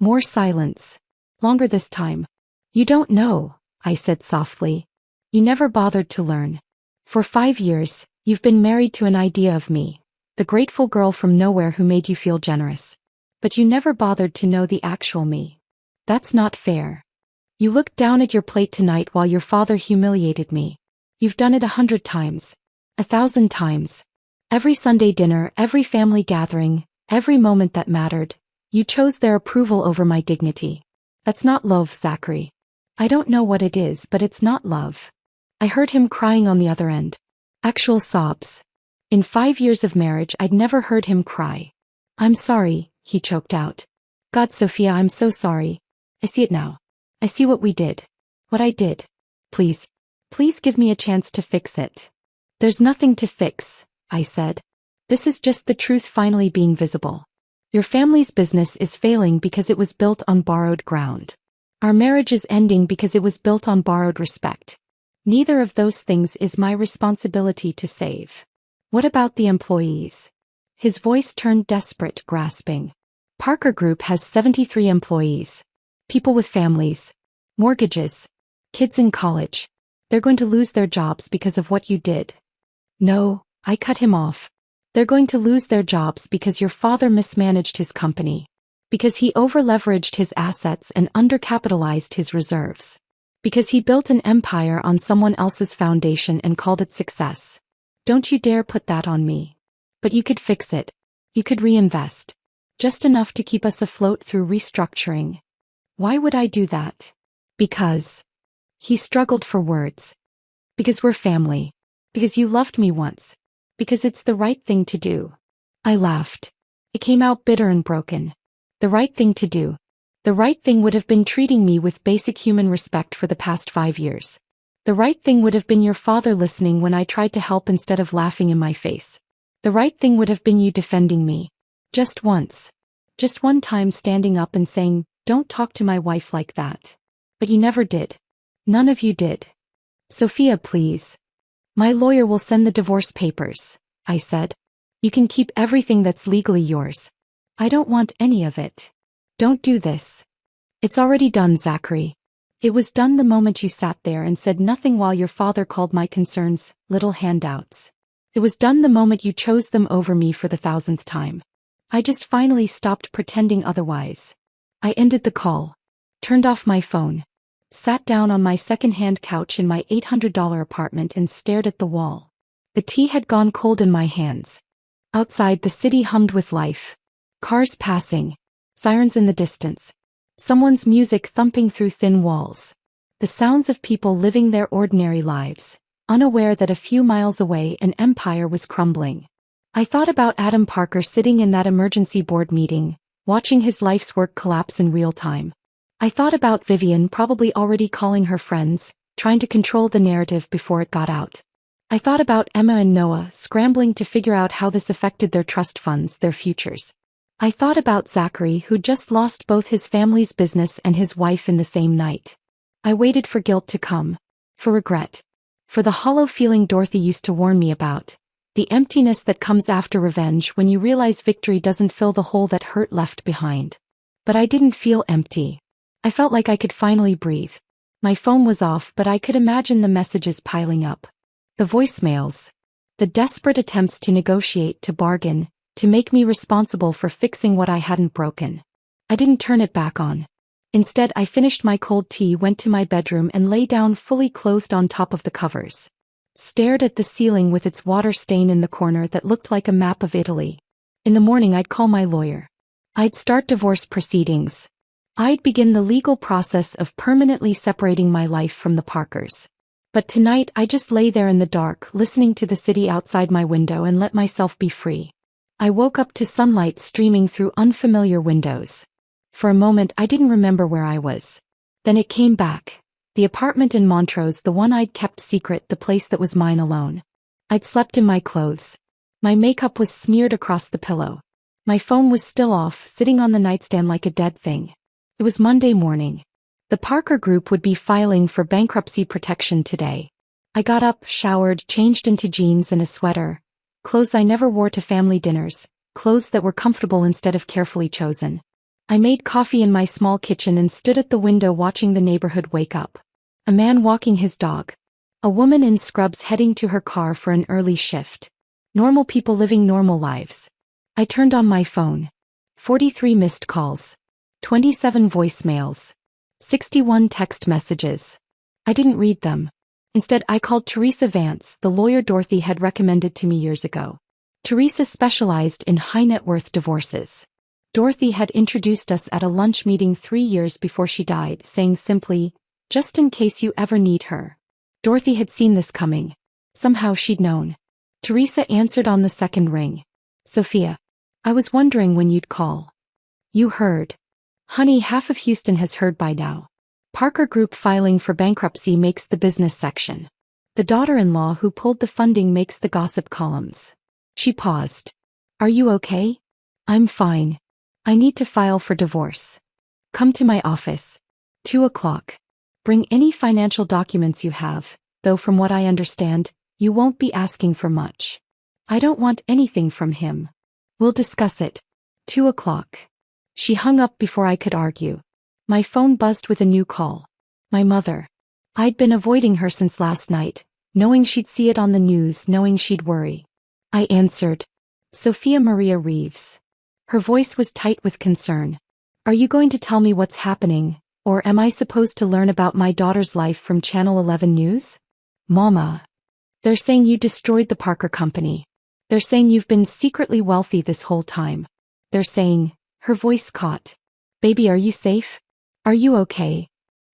More silence. Longer this time. You don't know, I said softly. You never bothered to learn. For 5 years, you've been married to an idea of me, the grateful girl from nowhere who made you feel generous. But you never bothered to know the actual me. That's not fair. You looked down at your plate tonight while your father humiliated me. You've done it 100 times. 1,000 times. Every Sunday dinner, every family gathering, every moment that mattered, you chose their approval over my dignity. That's not love, Zachary. I don't know what it is, but it's not love. I heard him crying on the other end. Actual sobs. In 5 years of marriage, I'd never heard him cry. I'm sorry, he choked out. God, Sophia, I'm so sorry. I see it now. I see what we did. What I did. Please. Please give me a chance to fix it. There's nothing to fix, I said. This is just the truth finally being visible. Your family's business is failing because it was built on borrowed ground. Our marriage is ending because it was built on borrowed respect. Neither of those things is my responsibility to save. What about the employees? His voice turned desperate, grasping. Parker Group has 73 employees. People with families. Mortgages. Kids in college. They're going to lose their jobs because of what you did. No, I cut him off. They're going to lose their jobs because your father mismanaged his company. Because he over-leveraged his assets and undercapitalized his reserves. Because he built an empire on someone else's foundation and called it success. Don't you dare put that on me. But you could fix it. You could reinvest. Just enough to keep us afloat through restructuring. Why would I do that? Because. He struggled for words. Because we're family. Because you loved me once. Because it's the right thing to do. I laughed. It came out bitter and broken. The right thing to do. The right thing would have been treating me with basic human respect for the past 5 years. The right thing would have been your father listening when I tried to help instead of laughing in my face. The right thing would have been you defending me. Just once. Just one time standing up and saying, don't talk to my wife like that. But you never did. None of you did. Sophia, please. My lawyer will send the divorce papers, I said. You can keep everything that's legally yours. I don't want any of it. Don't do this. It's already done, Zachary. It was done the moment you sat there and said nothing while your father called my concerns little handouts. It was done the moment you chose them over me for the 1,000th time. I just finally stopped pretending otherwise. I ended the call. Turned off my phone. Sat down on my second-hand couch in my $800 apartment and stared at the wall. The tea had gone cold in my hands. Outside, the city hummed with life. Cars passing. Sirens in the distance. Someone's music thumping through thin walls. The sounds of people living their ordinary lives, unaware that a few miles away an empire was crumbling. I thought about Adam Parker sitting in that emergency board meeting, watching his life's work collapse in real time. I thought about Vivian probably already calling her friends, trying to control the narrative before it got out. I thought about Emma and Noah scrambling to figure out how this affected their trust funds, their futures. I thought about Zachary, who just lost both his family's business and his wife in the same night. I waited for guilt to come. For regret. For the hollow feeling Dorothy used to warn me about. The emptiness that comes after revenge when you realize victory doesn't fill the hole that hurt left behind. But I didn't feel empty. I felt like I could finally breathe. My phone was off, but I could imagine the messages piling up. The voicemails. The desperate attempts to negotiate, to bargain, to make me responsible for fixing what I hadn't broken. I didn't turn it back on. Instead, I finished my cold tea, went to my bedroom and lay down fully clothed on top of the covers. Stared at the ceiling with its water stain in the corner that looked like a map of Italy. In the morning I'd call my lawyer. I'd start divorce proceedings. I'd begin the legal process of permanently separating my life from the Parkers. But tonight I just lay there in the dark, listening to the city outside my window and let myself be free. I woke up to sunlight streaming through unfamiliar windows. For a moment I didn't remember where I was. Then it came back. The apartment in Montrose, the one I'd kept secret, the place that was mine alone. I'd slept in my clothes. My makeup was smeared across the pillow. My phone was still off, sitting on the nightstand like a dead thing. It was Monday morning. The Parker Group would be filing for bankruptcy protection today. I got up, showered, changed into jeans and a sweater. Clothes I never wore to family dinners, clothes that were comfortable instead of carefully chosen. I made coffee in my small kitchen and stood at the window watching the neighborhood wake up. A man walking his dog. A woman in scrubs heading to her car for an early shift. Normal people living normal lives. I turned on my phone. 43 missed calls. 27 voicemails. 61 text messages. I didn't read them. Instead, I called Teresa Vance, the lawyer Dorothy had recommended to me years ago. Teresa specialized in high-net-worth divorces. Dorothy had introduced us at a lunch meeting 3 years before she died, saying simply, "Just in case you ever need her." Dorothy had seen this coming. Somehow she'd known. Teresa answered on the second ring. "Sophia. I was wondering when you'd call." "You heard." "Honey, half of Houston has heard by now. Parker Group filing for bankruptcy makes the business section. The daughter-in-law who pulled the funding makes the gossip columns." She paused. "Are you okay?" "I'm fine. I need to file for divorce. Come to my office. 2 o'clock. Bring any financial documents you have, though from what I understand, you won't be asking for much. I don't want anything from him. We'll discuss it. 2 o'clock. She hung up before I could argue. My phone buzzed with a new call. My mother. I'd been avoiding her since last night, knowing she'd see it on the news, knowing she'd worry. I answered. "Sophia Maria Reeves." Her voice was tight with concern. "Are you going to tell me what's happening, or am I supposed to learn about my daughter's life from Channel 11 News?" "Mama. They're saying you destroyed the Parker Company. They're saying you've been secretly wealthy this whole time. They're saying," her voice caught. "Baby, are you safe? Are you okay?"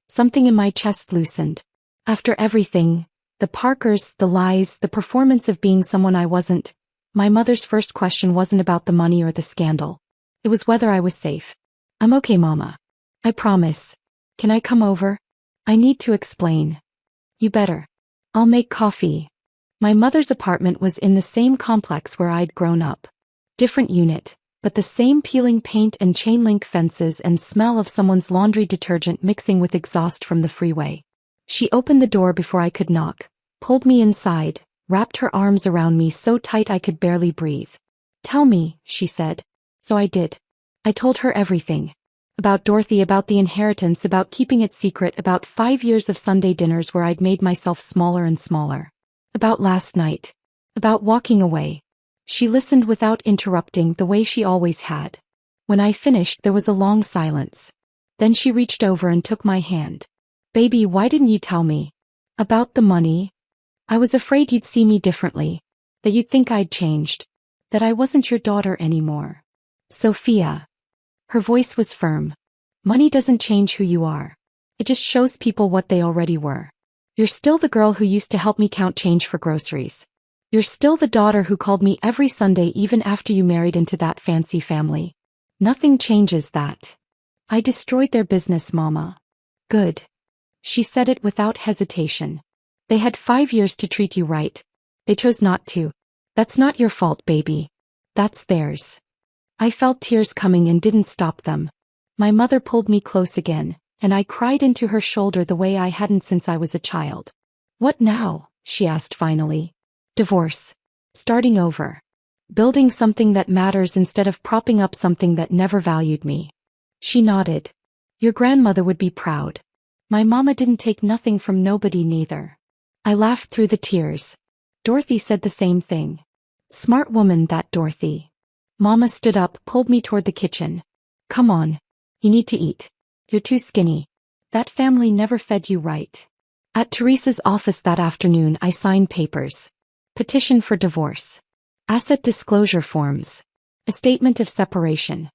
Something in my chest loosened. After everything, the Parkers, the lies, the performance of being someone I wasn't, my mother's first question wasn't about the money or the scandal. It was whether I was safe. "I'm okay, Mama. I promise. Can I come over? I need to explain." "You better. I'll make coffee." My mother's apartment was in the same complex where I'd grown up. Different unit, but the same peeling paint and chain-link fences and smell of someone's laundry detergent mixing with exhaust from the freeway. She opened the door before I could knock, pulled me inside, wrapped her arms around me so tight I could barely breathe. "Tell me," she said. So I did. I told her everything. About Dorothy, about the inheritance, about keeping it secret, about 5 years of Sunday dinners where I'd made myself smaller and smaller. About last night. About walking away. She listened without interrupting, the way she always had. When I finished, there was a long silence. Then she reached over and took my hand. "Baby, why didn't you tell me? About the money? I was afraid you'd see me differently. That you'd think I'd changed. That I wasn't your daughter anymore." "Sophia." Her voice was firm. "Money doesn't change who you are. It just shows people what they already were. You're still the girl who used to help me count change for groceries. You're still the daughter who called me every Sunday even after you married into that fancy family. Nothing changes that. I destroyed their business, Mama." "Good." She said it without hesitation. "They had 5 years to treat you right. They chose not to. That's not your fault, baby. That's theirs." I felt tears coming and didn't stop them. My mother pulled me close again, and I cried into her shoulder the way I hadn't since I was a child. "What now?" she asked finally. "Divorce. Starting over. Building something that matters instead of propping up something that never valued me." She nodded. "Your grandmother would be proud. My mama didn't take nothing from nobody neither." I laughed through the tears. Dorothy said the same thing. Smart woman, that Dorothy. Mama stood up, pulled me toward the kitchen. "Come on. You need to eat. You're too skinny. That family never fed you right." At Teresa's office that afternoon, I signed papers. Petition for divorce. Asset disclosure forms. A statement of separation.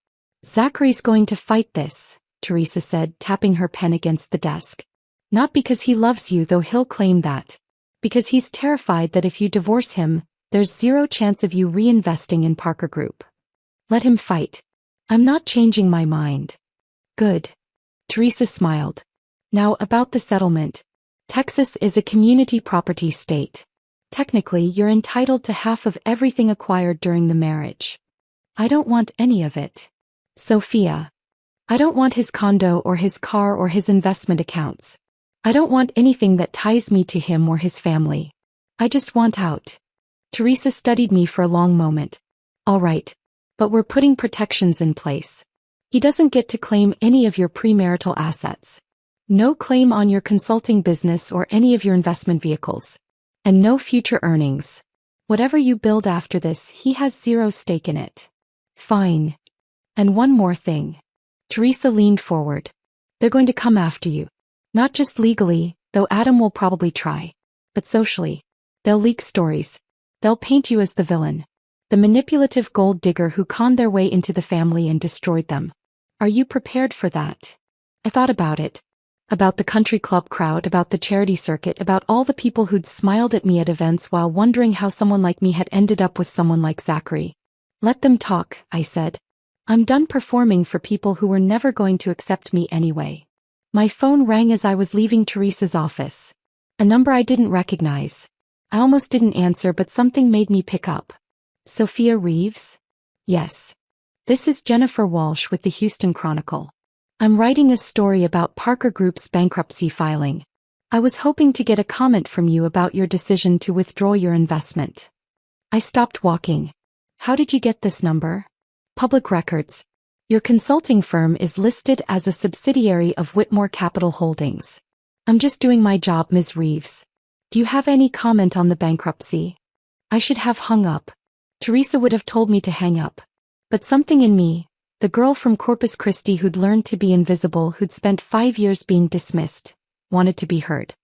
"Zachary's going to fight this," Teresa said, tapping her pen against the desk. "Not because he loves you, though he'll claim that. Because he's terrified that if you divorce him, there's zero chance of you reinvesting in Parker Group. Let him fight. I'm not changing my mind." "Good." Teresa smiled. "Now about the settlement. Texas is a community property state. Technically, you're entitled to half of everything acquired during the marriage. I don't want any of it. Sophia. I don't want his condo or his car or his investment accounts. I don't want anything that ties me to him or his family. I just want out." Teresa studied me for a long moment. "All right. But we're putting protections in place. He doesn't get to claim any of your premarital assets. No claim on your consulting business or any of your investment vehicles. And no future earnings. Whatever you build after this, he has zero stake in it." "Fine. And one more thing." Teresa leaned forward. They're going to come after you. Not just legally, though Adam will probably try. But socially. They'll leak stories. They'll paint you as the villain. The manipulative gold digger who conned their way into the family and destroyed them. Are you prepared for that? I thought about it. About the country club crowd, about the charity circuit, about all the people who'd smiled at me at events while wondering how someone like me had ended up with someone like Zachary. Let them talk, I said. I'm done performing for people who were never going to accept me anyway. My phone rang as I was leaving Teresa's office. A number I didn't recognize. I almost didn't answer, but something made me pick up. Sophia Reeves? Yes. This is Jennifer Walsh with the Houston Chronicle. I'm writing a story about Parker Group's bankruptcy filing. I was hoping to get a comment from you about your decision to withdraw your investment. I stopped walking. How did you get this number? Public records. Your consulting firm is listed as a subsidiary of Whitmore Capital Holdings. I'm just doing my job, Ms. Reeves. Do you have any comment on the bankruptcy? I should have hung up. Teresa would have told me to hang up. But something in me, the girl from Corpus Christi who'd learned to be invisible, who'd spent 5 years being dismissed, wanted to be heard.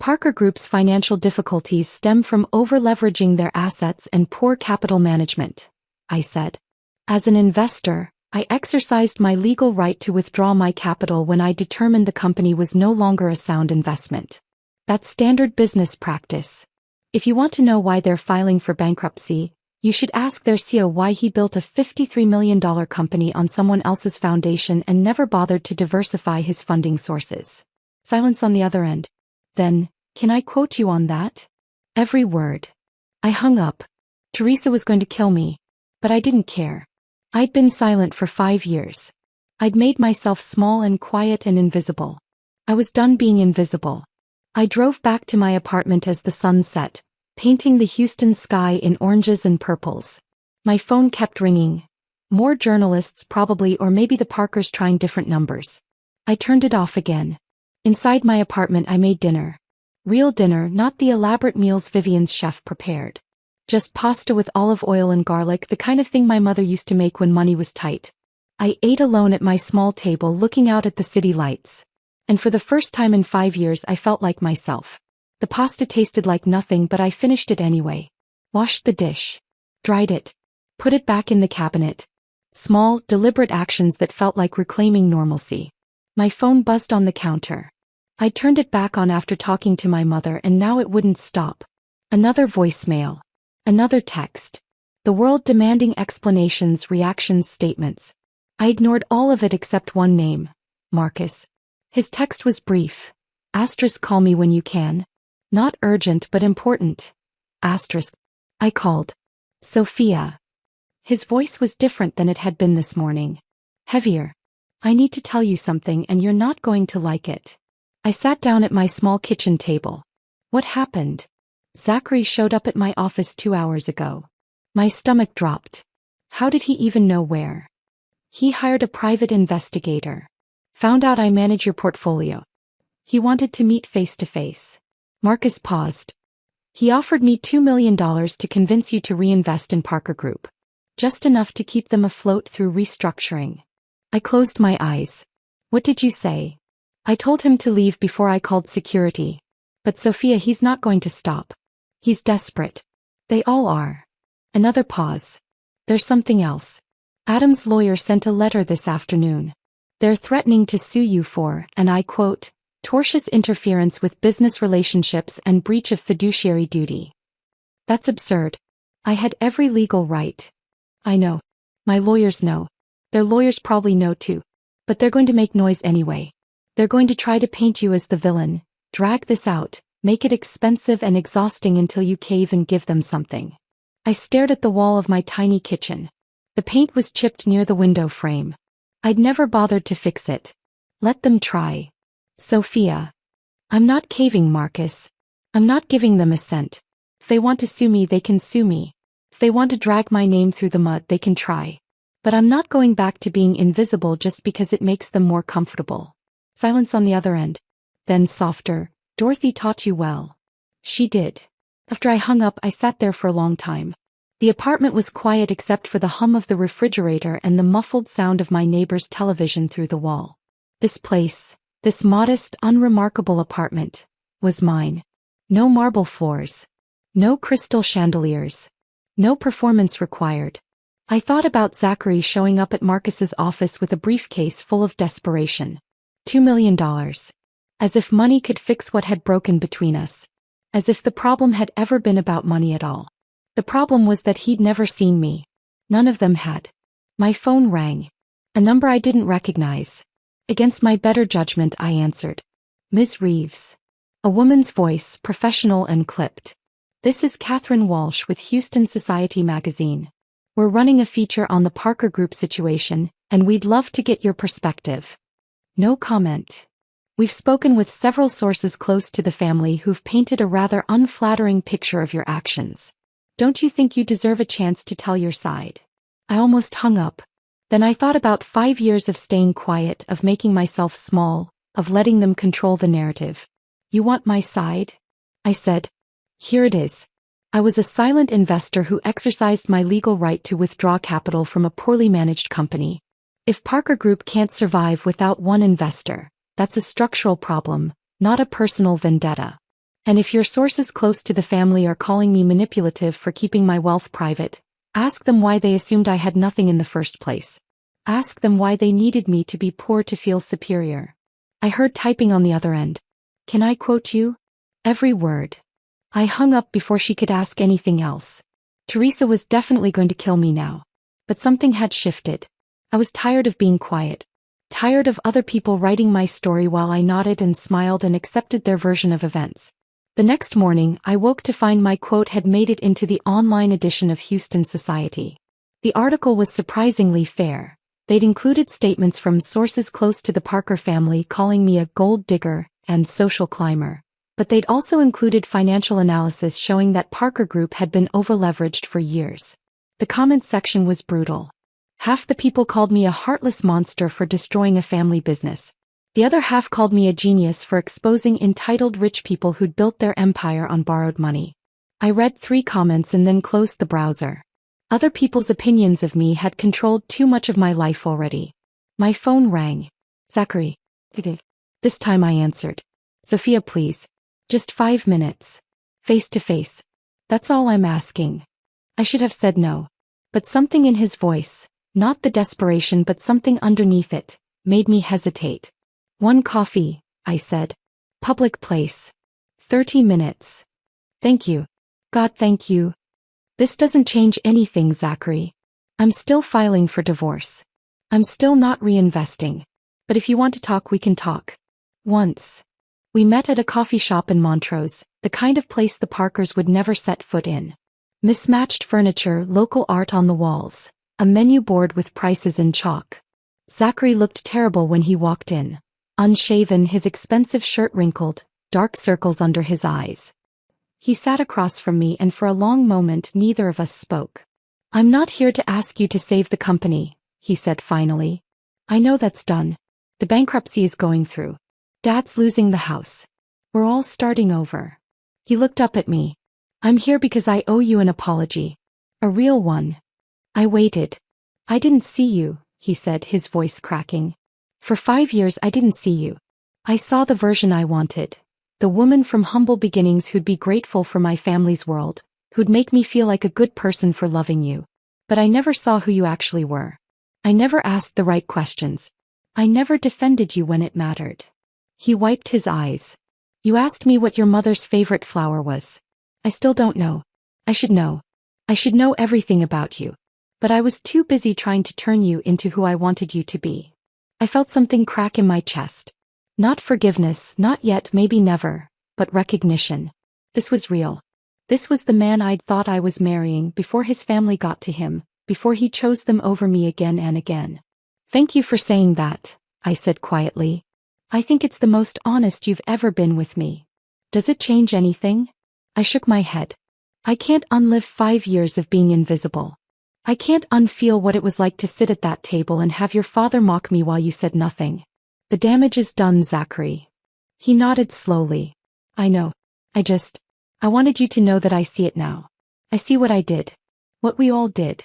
Parker Group's financial difficulties stem from over-leveraging their assets and poor capital management, I said. As an investor, I exercised my legal right to withdraw my capital when I determined the company was no longer a sound investment. That's standard business practice. If you want to know why they're filing for bankruptcy, you should ask their CEO why he built a $53 million company on someone else's foundation and never bothered to diversify his funding sources. Silence on the other end. Then, can I quote you on that? Every word. I hung up. Teresa was going to kill me. But I didn't care. I'd been silent for 5 years. I'd made myself small and quiet and invisible. I was done being invisible. I drove back to my apartment as the sun set, painting the Houston sky in oranges and purples. My phone kept ringing. More journalists probably, or maybe the Parkers trying different numbers. I turned it off again. Inside my apartment I made dinner. Real dinner, not the elaborate meals Vivian's chef prepared. Just pasta with olive oil and garlic, the kind of thing my mother used to make when money was tight. I ate alone at my small table looking out at the city lights. And for the first time in 5 years I felt like myself. The pasta tasted like nothing, but I finished it anyway. Washed the dish. Dried it. Put it back in the cabinet. Small, deliberate actions that felt like reclaiming normalcy. My phone buzzed on the counter. I turned it back on after talking to my mother, and now it wouldn't stop. Another voicemail. Another text. The world demanding explanations, reactions, statements. I ignored all of it except one name. Marcus. His text was brief. Asterisk, call me when you can. Not urgent but important. Asterisk. I called. Sophia. His voice was different than it had been this morning. Heavier. I need to tell you something and you're not going to like it. I sat down at my small kitchen table. What happened? Zachary showed up at my office 2 hours ago. My stomach dropped. How did he even know where? He hired a private investigator. Found out I manage your portfolio. He wanted to meet face to face. Marcus paused. He offered me $2 million to convince you to reinvest in Parker Group. Just enough to keep them afloat through restructuring. I closed my eyes. What did you say? I told him to leave before I called security. But Sophia, he's not going to stop. He's desperate. They all are. Another pause. There's something else. Adam's lawyer sent a letter this afternoon. They're threatening to sue you for, and I quote, tortious interference with business relationships and breach of fiduciary duty. That's absurd. I had every legal right. I know. My lawyers know. Their lawyers probably know too. But they're going to make noise anyway. They're going to try to paint you as the villain, drag this out, make it expensive and exhausting until you cave and give them something. I stared at the wall of my tiny kitchen. The paint was chipped near the window frame. I'd never bothered to fix it. Let them try. Sophia. I'm not caving, Marcus. I'm not giving them a cent. If they want to sue me, they can sue me. If they want to drag my name through the mud, they can try. But I'm not going back to being invisible just because it makes them more comfortable. Silence on the other end. Then softer. Dorothy taught you well. She did. After I hung up, I sat there for a long time. The apartment was quiet except for the hum of the refrigerator and the muffled sound of my neighbor's television through the wall. This place, This modest, unremarkable apartment was mine. No marble floors. No crystal chandeliers. No performance required. I thought about Zachary showing up at Marcus's office with a briefcase full of desperation. $2 million. As if money could fix what had broken between us. As if the problem had ever been about money at all. The problem was that he'd never seen me. None of them had. My phone rang. A number I didn't recognize. Against my better judgment, I answered. Ms. Reeves. A woman's voice, professional and clipped. This is Catherine Walsh with Houston Society magazine. We're running a feature on the Parker Group situation, and we'd love to get your perspective. No comment. We've spoken with several sources close to the family who've painted a rather unflattering picture of your actions. Don't you think you deserve a chance to tell your side? I almost hung up. Then I thought about 5 years of staying quiet, of making myself small, of letting them control the narrative. You want my side? I said. Here it is. I was a silent investor who exercised my legal right to withdraw capital from a poorly managed company. If Parker Group can't survive without one investor, that's a structural problem, not a personal vendetta. And if your sources close to the family are calling me manipulative for keeping my wealth private, ask them why they assumed I had nothing in the first place. Ask them why they needed me to be poor to feel superior. I heard typing on the other end. Can I quote you? Every word. I hung up before she could ask anything else. Teresa was definitely going to kill me now. But something had shifted. I was tired of being quiet. Tired of other people writing my story while I nodded and smiled and accepted their version of events. The next morning, I woke to find my quote had made it into the online edition of Houston Society. The article was surprisingly fair. They'd included statements from sources close to the Parker family calling me a gold digger and social climber. But they'd also included financial analysis showing that Parker Group had been overleveraged for years. The comments section was brutal. Half the people called me a heartless monster for destroying a family business. The other half called me a genius for exposing entitled rich people who'd built their empire on borrowed money. I read 3 comments and then closed the browser. Other people's opinions of me had controlled too much of my life already. My phone rang. Zachary. This time I answered. Sophia, please. Just 5 minutes. Face to face. That's all I'm asking. I should have said no. But something in his voice, not the desperation but something underneath it, made me hesitate. 1 coffee, I said. Public place. 30 minutes. Thank you. God, thank you. This doesn't change anything, Zachary. I'm still filing for divorce. I'm still not reinvesting. But if you want to talk, we can talk. Once. We met at a coffee shop in Montrose, the kind of place the Parkers would never set foot in. Mismatched furniture, local art on the walls, a menu board with prices in chalk. Zachary looked terrible when he walked in. Unshaven, his expensive shirt wrinkled, dark circles under his eyes. He sat across from me and for a long moment neither of us spoke. I'm not here to ask you to save the company, he said finally. I know that's done. The bankruptcy is going through. Dad's losing the house. We're all starting over. He looked up at me. I'm here because I owe you an apology. A real one. I waited. I didn't see you, he said, his voice cracking. For 5 years I didn't see you. I saw the version I wanted. The woman from humble beginnings who'd be grateful for my family's world, who'd make me feel like a good person for loving you. But I never saw who you actually were. I never asked the right questions. I never defended you when it mattered. He wiped his eyes. You asked me what your mother's favorite flower was. I still don't know. I should know. I should know everything about you. But I was too busy trying to turn you into who I wanted you to be. I felt something crack in my chest. Not forgiveness, not yet, maybe never, but recognition. This was real. This was the man I'd thought I was marrying before his family got to him, before he chose them over me again and again. Thank you for saying that, I said quietly. I think it's the most honest you've ever been with me. Does it change anything? I shook my head. I can't unlive 5 years of being invisible. I can't unfeel what it was like to sit at that table and have your father mock me while you said nothing. The damage is done, Zachary. He nodded slowly. I know. I wanted you to know that I see it now. I see what I did. What we all did.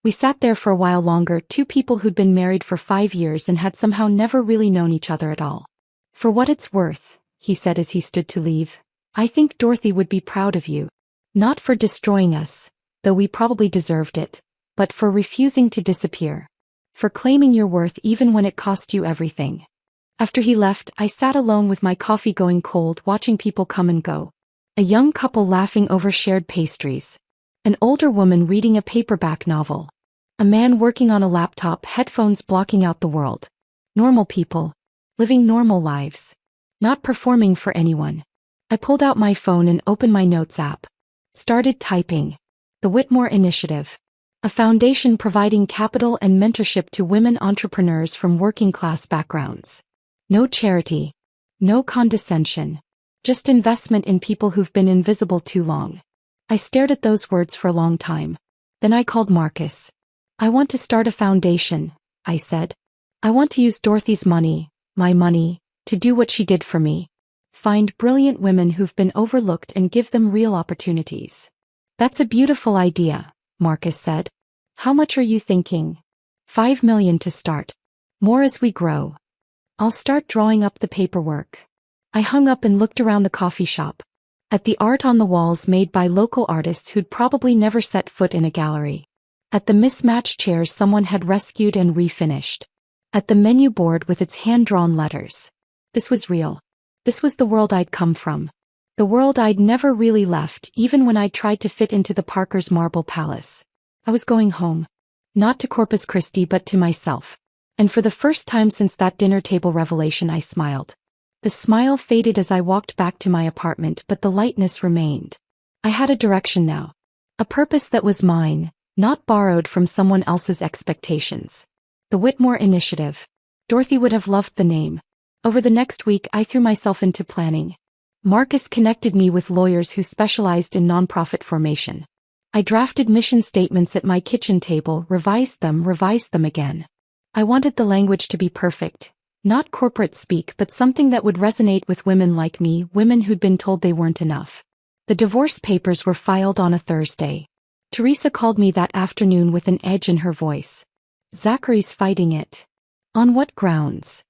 We sat there for a while longer, 2 people who'd been married for 5 years and had somehow never really known each other at all. For what it's worth, he said as he stood to leave, I think Dorothy would be proud of you. Not for destroying us, though we probably deserved it, but for refusing to disappear. For claiming your worth even when it cost you everything. After he left, I sat alone with my coffee going cold, watching people come and go. A young couple laughing over shared pastries. An older woman reading a paperback novel. A man working on a laptop, headphones blocking out the world. Normal people. Living normal lives. Not performing for anyone. I pulled out my phone and opened my notes app. Started typing. The Whitmore Initiative. A foundation providing capital and mentorship to women entrepreneurs from working-class backgrounds. No charity. No condescension. Just investment in people who've been invisible too long. I stared at those words for a long time. Then I called Marcus. I want to start a foundation, I said. I want to use Dorothy's money, my money, to do what she did for me. Find brilliant women who've been overlooked and give them real opportunities. That's a beautiful idea, Marcus said. How much are you thinking? 5 million to start. More as we grow. I'll start drawing up the paperwork. I hung up and looked around the coffee shop. At the art on the walls made by local artists who'd probably never set foot in a gallery. At the mismatched chairs someone had rescued and refinished. At the menu board with its hand-drawn letters. This was real. This was the world I'd come from. The world I'd never really left, even when I tried to fit into the Parkers' marble palace. I was going home. Not to Corpus Christi but to myself. And for the first time since that dinner table revelation I smiled. The smile faded as I walked back to my apartment, but the lightness remained. I had a direction now. A purpose that was mine, not borrowed from someone else's expectations. The Whitmore Initiative. Dorothy would have loved the name. Over the next week I threw myself into planning. Marcus connected me with lawyers who specialized in nonprofit formation. I drafted mission statements at my kitchen table, revised them again. I wanted the language to be perfect. Not corporate speak but something that would resonate with women like me, women who'd been told they weren't enough. The divorce papers were filed on a Thursday. Teresa called me that afternoon with an edge in her voice. Zachary's fighting it. On what grounds?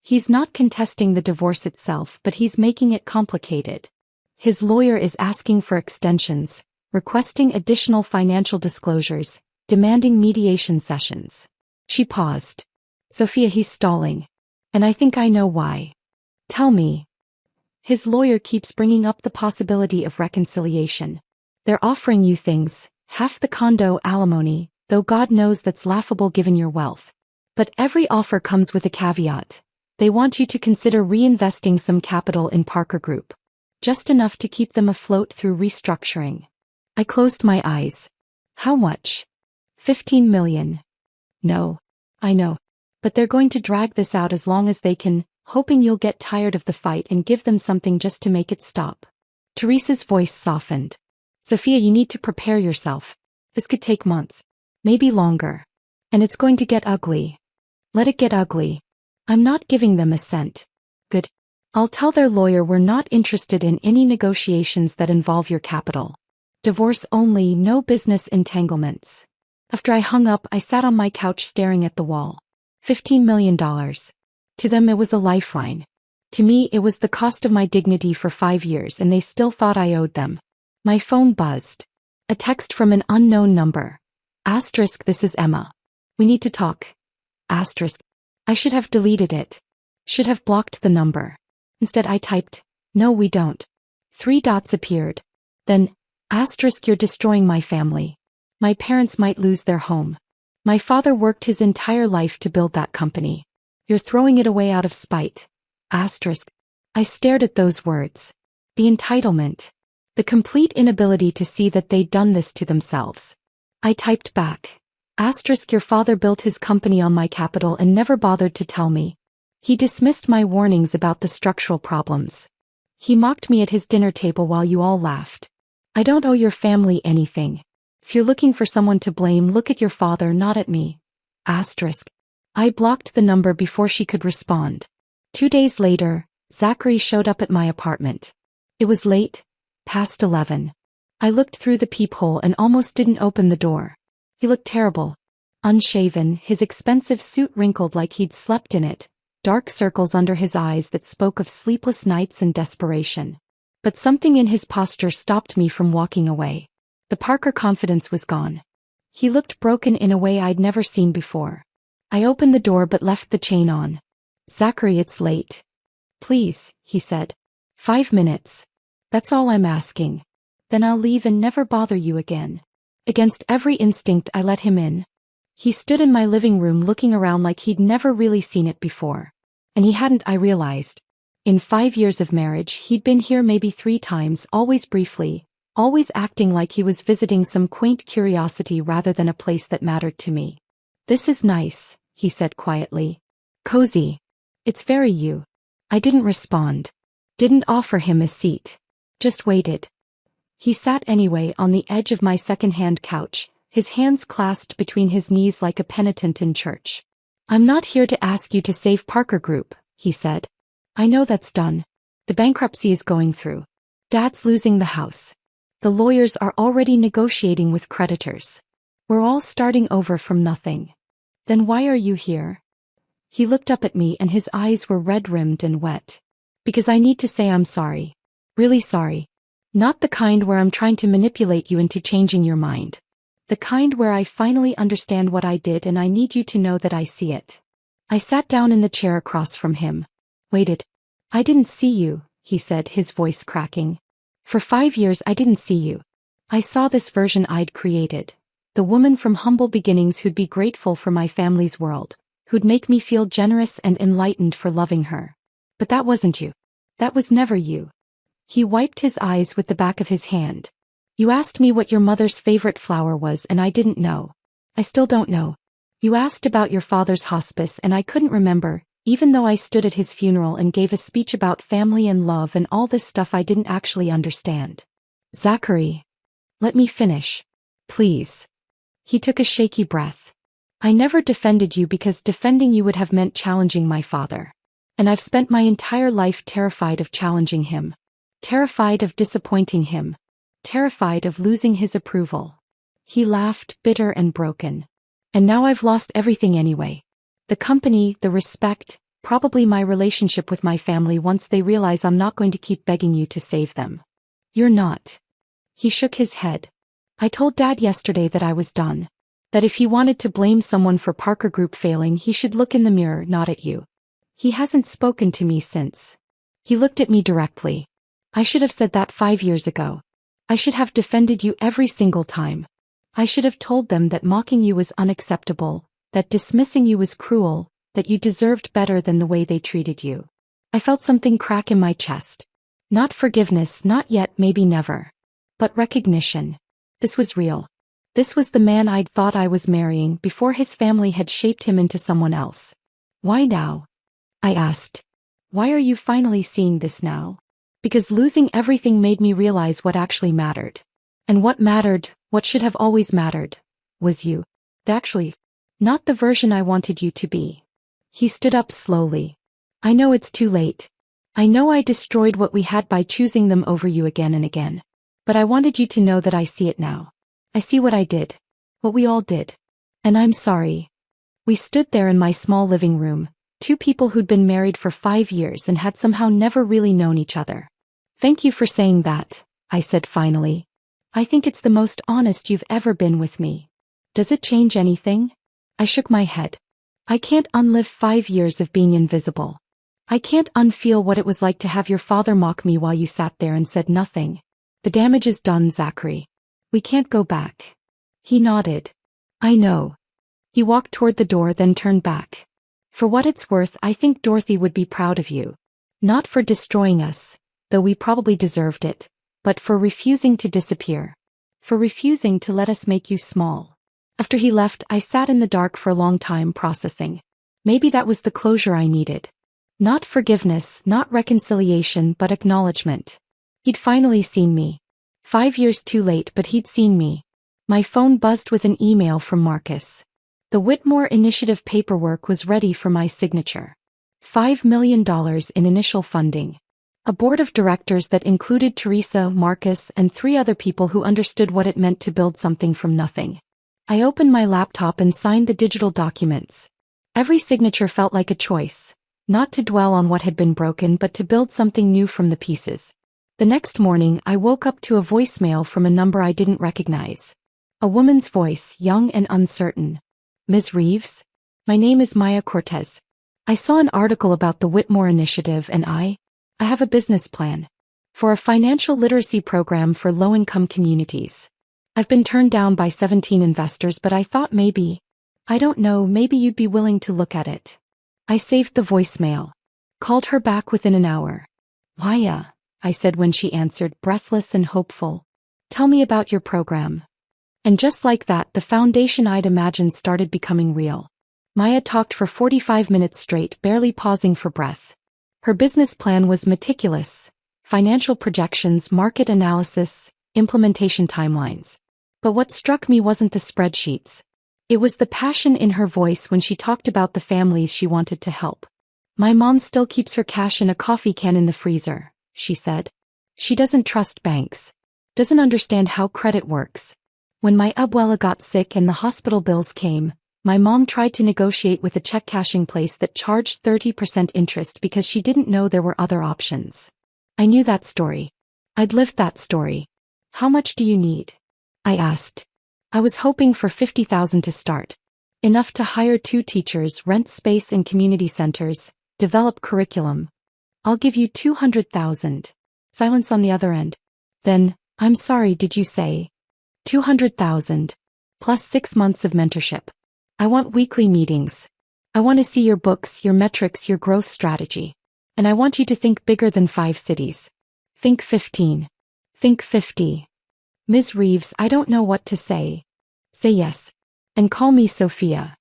He's not contesting the divorce itself, but he's making it complicated. His lawyer is asking for extensions, requesting additional financial disclosures, demanding mediation sessions. She paused. Sophia, he's stalling. And I think I know why. Tell me. His lawyer keeps bringing up the possibility of reconciliation. They're offering you things, half the condo, alimony, though God knows that's laughable given your wealth. But every offer comes with a caveat. They want you to consider reinvesting some capital in Parker Group. Just enough to keep them afloat through restructuring. I closed my eyes. How much? 15 million. No. I know. But they're going to drag this out as long as they can, hoping you'll get tired of the fight and give them something just to make it stop. Teresa's voice softened. Sophia, you need to prepare yourself. This could take months. Maybe longer. And it's going to get ugly. Let it get ugly. I'm not giving them a cent. Good. I'll tell their lawyer we're not interested in any negotiations that involve your capital. Divorce only, no business entanglements. After I hung up, I sat on my couch staring at the wall. $15 million. To them it was a lifeline. To me it was the cost of my dignity for 5 years and they still thought I owed them. My phone buzzed. A text from an unknown number. Asterisk, this is Emma. We need to talk. Asterisk. I should have deleted it. Should have blocked the number. Instead I typed, no we don't. 3 dots appeared. Then, asterisk, you're destroying my family. My parents might lose their home. My father worked his entire life to build that company. You're throwing it away out of spite. Asterisk. I stared at those words. The entitlement. The complete inability to see that they'd done this to themselves. I typed back. Asterisk, your father built his company on my capital and never bothered to tell me. He dismissed my warnings about the structural problems. He mocked me at his dinner table while you all laughed. I don't owe your family anything. If you're looking for someone to blame, look at your father, not at me. Asterisk. I blocked the number before she could respond. 2 days later, Zachary showed up at my apartment. It was late, past 11. I looked through the peephole and almost didn't open the door. He looked terrible. Unshaven, his expensive suit wrinkled like he'd slept in it, dark circles under his eyes that spoke of sleepless nights and desperation. But something in his posture stopped me from walking away. The Parker confidence was gone. He looked broken in a way I'd never seen before. I opened the door but left the chain on. "Zachary, it's late." "Please," he said. "5 minutes. That's all I'm asking. Then I'll leave and never bother you again." Against every instinct I let him in. He stood in my living room looking around like he'd never really seen it before. And he hadn't, I realized. In 5 years of marriage, he'd been here maybe 3 times, always briefly, always acting like he was visiting some quaint curiosity rather than a place that mattered to me. "This is nice," he said quietly. "Cozy. It's very you." I didn't respond. Didn't offer him a seat. Just waited. He sat anyway on the edge of my second-hand couch, his hands clasped between his knees like a penitent in church. "I'm not here to ask you to save Parker Group," he said. "I know that's done. The bankruptcy is going through. Dad's losing the house. The lawyers are already negotiating with creditors. We're all starting over from nothing. Then why are you here?" He looked up at me and his eyes were red-rimmed and wet. "Because I need to say I'm sorry. Really sorry. Not the kind where I'm trying to manipulate you into changing your mind. The kind where I finally understand what I did and I need you to know that I see it." I sat down in the chair across from him. Waited. "I didn't see you," he said, his voice cracking. "For 5 years I didn't see you. I saw this version I'd created. The woman from humble beginnings who'd be grateful for my family's world, who'd make me feel generous and enlightened for loving her. But that wasn't you. That was never you." He wiped his eyes with the back of his hand. "You asked me what your mother's favorite flower was and I didn't know. I still don't know. You asked about your father's hospice and I couldn't remember, even though I stood at his funeral and gave a speech about family and love and all this stuff I didn't actually understand. Zachary. Let me finish. Please." He took a shaky breath. "I never defended you because defending you would have meant challenging my father. And I've spent my entire life terrified of challenging him. Terrified of disappointing him. Terrified of losing his approval." He laughed, bitter and broken. "And now I've lost everything anyway. The company, the respect, probably my relationship with my family once they realize I'm not going to keep begging you to save them." "You're not." He shook his head. "I told Dad yesterday that I was done. That if he wanted to blame someone for Parker Group failing he should look in the mirror, not at you. He hasn't spoken to me since." He looked at me directly. "I should have said that 5 years ago. I should have defended you every single time. I should have told them that mocking you was unacceptable, that dismissing you was cruel, that you deserved better than the way they treated you." I felt something crack in my chest. Not forgiveness, not yet, maybe never. But recognition. This was real. This was the man I'd thought I was marrying before his family had shaped him into someone else. "Why now?" I asked. "Why are you finally seeing this now?" "Because losing everything made me realize what actually mattered. And what mattered, what should have always mattered, was you. Actually, not the version I wanted you to be." He stood up slowly. "I know it's too late. I know I destroyed what we had by choosing them over you again and again. But I wanted you to know that I see it now. I see what I did. What we all did. And I'm sorry." We stood there in my small living room, 2 people who'd been married for 5 years and had somehow never really known each other. "Thank you for saying that," I said finally. "I think it's the most honest you've ever been with me. Does it change anything?" I shook my head. "I can't unlive 5 years of being invisible. I can't unfeel what it was like to have your father mock me while you sat there and said nothing. The damage is done, Zachary. We can't go back." He nodded. "I know." He walked toward the door then turned back. "For what it's worth, I think Dorothy would be proud of you. Not for destroying us, though we probably deserved it, but for refusing to disappear. For refusing to let us make you small." After he left, I sat in the dark for a long time processing. Maybe that was the closure I needed. Not forgiveness, not reconciliation, but acknowledgement. He'd finally seen me. 5 years too late, but he'd seen me. My phone buzzed with an email from Marcus. The Whitmore Initiative paperwork was ready for my signature. $5 million in initial funding. A board of directors that included Teresa, Marcus, and 3 other people who understood what it meant to build something from nothing. I opened my laptop and signed the digital documents. Every signature felt like a choice. Not to dwell on what had been broken but to build something new from the pieces. The next morning I woke up to a voicemail from a number I didn't recognize. A woman's voice, young and uncertain. Ms. Reeves? My name is Maya Cortez. I saw an article about the Whitmore Initiative and I have a business plan. For a financial literacy program for low-income communities. I've been turned down by 17 investors but I thought maybe you'd be willing to look at it. I saved the voicemail. Called her back within an hour. Maya, I said when she answered, breathless and hopeful. Tell me about your program. And just like that, the foundation I'd imagined started becoming real. Maya talked for 45 minutes straight, barely pausing for breath. Her business plan was meticulous. Financial projections, market analysis, implementation timelines. But what struck me wasn't the spreadsheets. It was the passion in her voice when she talked about the families she wanted to help. My mom still keeps her cash in a coffee can in the freezer, she said. She doesn't trust banks. Doesn't understand how credit works. When my abuela got sick and the hospital bills came, my mom tried to negotiate with a check cashing place that charged 30% interest because she didn't know there were other options. I knew that story. I'd lived that story. How much do you need? I asked. I was hoping for $50,000 to start. Enough to hire 2 teachers, rent space in community centers, develop curriculum. I'll give you $200,000. Silence on the other end. Then, I'm sorry, did you say? $200,000. Plus 6 months of mentorship. I want weekly meetings. I want to see your books, your metrics, your growth strategy. And I want you to think bigger than 5 cities. Think 15. Think 50. Ms. Reeves, I don't know what to say. Say yes. And call me Sophia.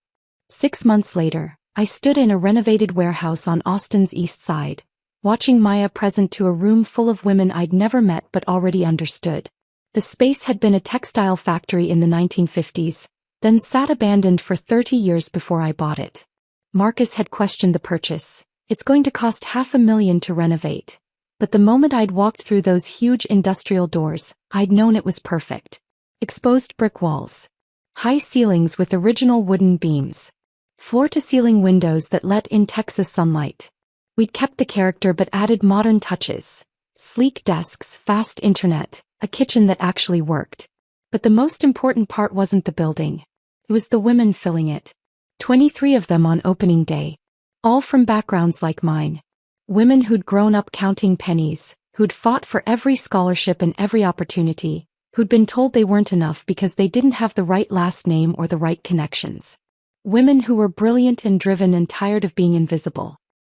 6 months later, I stood in a renovated warehouse on Austin's east side, watching Maya present to a room full of women I'd never met but already understood. The space had been a textile factory in the 1950s, then sat abandoned for 30 years before I bought it. Marcus had questioned the purchase. It's going to cost $500,000 to renovate. But the moment I'd walked through those huge industrial doors, I'd known it was perfect. Exposed brick walls. High ceilings with original wooden beams. Floor-to-ceiling windows that let in Texas sunlight. We'd kept the character but added modern touches. Sleek desks, fast internet, a kitchen that actually worked. But the most important part wasn't the building. It was the women filling it. 23 of them on opening day. All from backgrounds like mine. Women who'd grown up counting pennies, who'd fought for every scholarship and every opportunity, who'd been told they weren't enough because they didn't have the right last name or the right connections. Women who were brilliant and driven and tired of being invisible.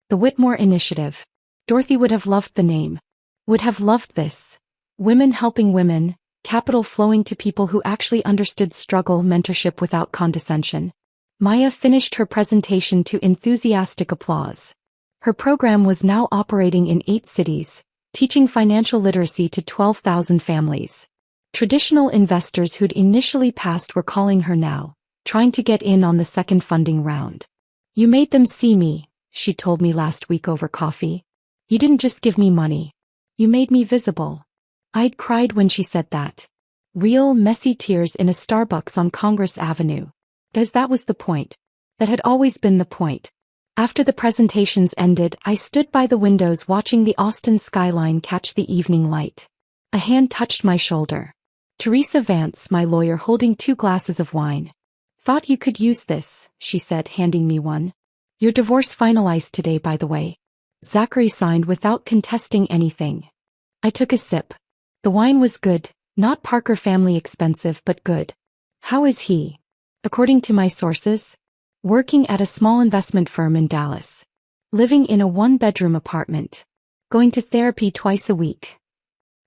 The Whitmore Initiative. Dorothy would have loved the name. Would have loved this. Women helping women, capital flowing to people who actually understood struggle, mentorship without condescension. Maya finished her presentation to enthusiastic applause. Her program was now operating in 8 cities, teaching financial literacy to 12,000 families. Traditional investors who'd initially passed were calling her now, trying to get in on the second funding round. You made them see me, she told me last week over coffee. You didn't just give me money. You made me visible. I'd cried when she said that. Real, messy tears in a Starbucks on Congress Avenue. Because that was the point. That had always been the point. After the presentations ended, I stood by the windows watching the Austin skyline catch the evening light. A hand touched my shoulder. Teresa Vance, my lawyer, holding 2 glasses of wine. Thought you could use this, she said, handing me one. Your divorce finalized today, by the way. Zachary signed without contesting anything. I took a sip. The wine was good, not Parker family expensive but good. How is he? According to my sources, working at a small investment firm in Dallas. Living in a 1-bedroom apartment. Going to therapy twice a week.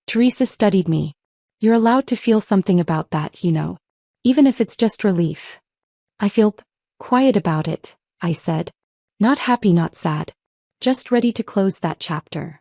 Teresa studied me. You're allowed to feel something about that, you know. Even if it's just relief. I feel quiet about it, I said. Not happy, not sad. Just ready to close that chapter.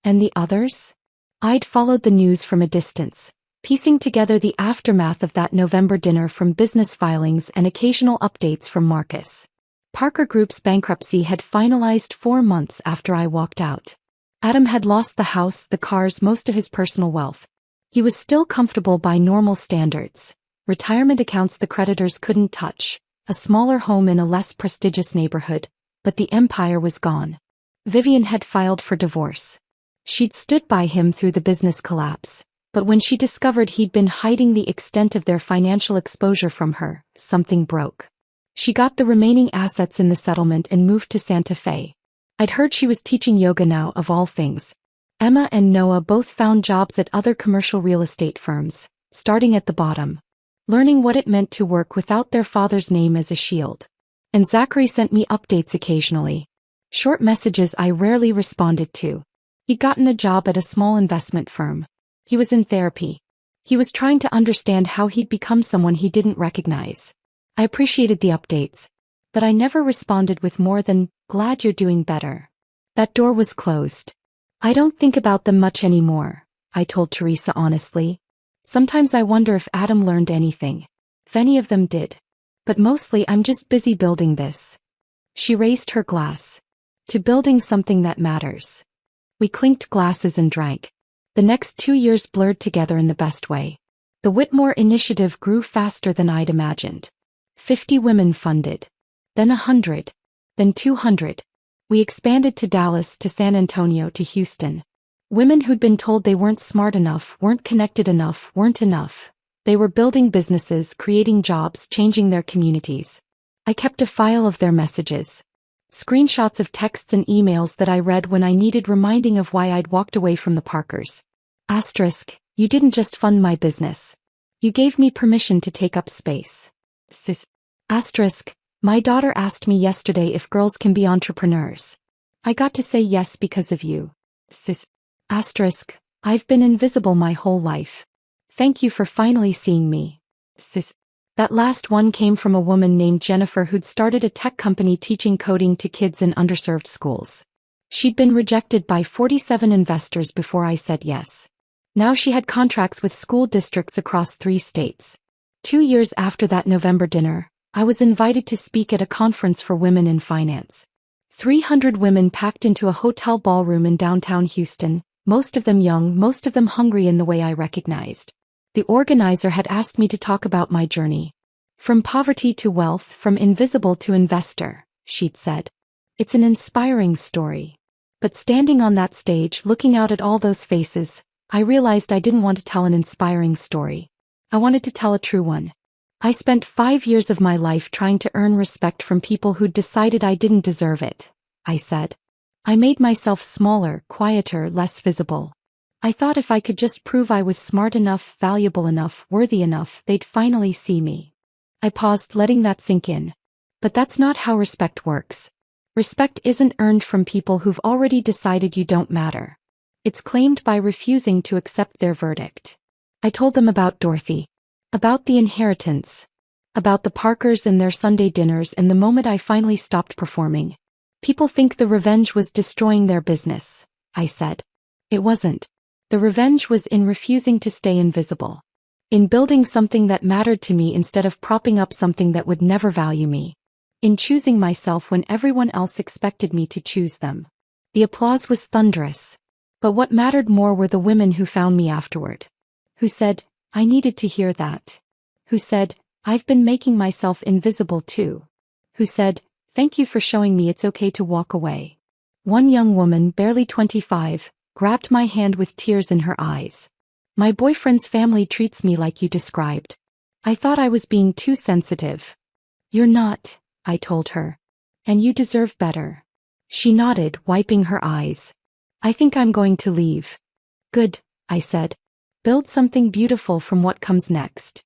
And the others? I'd followed the news from a distance, piecing together the aftermath of that November dinner from business filings and occasional updates from Marcus. Parker Group's bankruptcy had finalized 4 months after I walked out. Adam had lost the house, the cars, most of his personal wealth. He was still comfortable by normal standards. Retirement accounts the creditors couldn't touch, a smaller home in a less prestigious neighborhood, but the empire was gone. Vivian had filed for divorce. She'd stood by him through the business collapse, but when she discovered he'd been hiding the extent of their financial exposure from her, something broke. She got the remaining assets in the settlement and moved to Santa Fe. I'd heard she was teaching yoga now, of all things. Emma and Noah both found jobs at other commercial real estate firms, starting at the bottom, learning what it meant to work without their father's name as a shield. And Zachary sent me updates occasionally. Short messages I rarely responded to. He'd gotten a job at a small investment firm. He was in therapy. He was trying to understand how he'd become someone he didn't recognize. I appreciated the updates, but I never responded with more than, "Glad you're doing better." That door was closed. I don't think about them much anymore, I told Teresa honestly. Sometimes I wonder if Adam learned anything. If any of them did. But mostly I'm just busy building this. She raised her glass. To building something that matters. We clinked glasses and drank. The next 2 years blurred together in the best way. The Whitmore initiative grew faster than I'd imagined. 50 women funded. Then 100. Then 200. We expanded to Dallas, to San Antonio, to Houston. Women who'd been told they weren't smart enough, weren't connected enough, weren't enough. They were building businesses, creating jobs, changing their communities. I kept a file of their messages. Screenshots of texts and emails that I read when I needed reminding of why I'd walked away from the Parkers. Asterisk, you didn't just fund my business. You gave me permission to take up space. Asterisk, my daughter asked me yesterday if girls can be entrepreneurs. I got to say yes because of you. Asterisk, I've been invisible my whole life. Thank you for finally seeing me. That last one came from a woman named Jennifer who'd started a tech company teaching coding to kids in underserved schools. She'd been rejected by 47 investors before I said yes. Now she had contracts with school districts across 3 states. 2 years after that November dinner, I was invited to speak at a conference for women in finance. 300 women packed into a hotel ballroom in downtown Houston, most of them young, most of them hungry in the way I recognized. The organizer had asked me to talk about my journey. From poverty to wealth, from invisible to investor, she'd said. It's an inspiring story. But standing on that stage, looking out at all those faces, I realized I didn't want to tell an inspiring story. I wanted to tell a true one. I spent 5 years of my life trying to earn respect from people who'd decided I didn't deserve it, I said. I made myself smaller, quieter, less visible. I thought if I could just prove I was smart enough, valuable enough, worthy enough, they'd finally see me. I paused, letting that sink in. But that's not how respect works. Respect isn't earned from people who've already decided you don't matter. It's claimed by refusing to accept their verdict. I told them about Dorothy. About the inheritance. About the Parkers and their Sunday dinners and the moment I finally stopped performing. People think the revenge was destroying their business, I said. It wasn't. The revenge was in refusing to stay invisible. In building something that mattered to me instead of propping up something that would never value me. In choosing myself when everyone else expected me to choose them. The applause was thunderous. But what mattered more were the women who found me afterward. Who said, I needed to hear that. Who said, I've been making myself invisible too. Who said, thank you for showing me it's okay to walk away. One young woman, barely 25, grabbed my hand with tears in her eyes. My boyfriend's family treats me like you described. I thought I was being too sensitive. You're not, I told her. And you deserve better. She nodded, wiping her eyes. I think I'm going to leave. Good, I said. Build something beautiful from what comes next.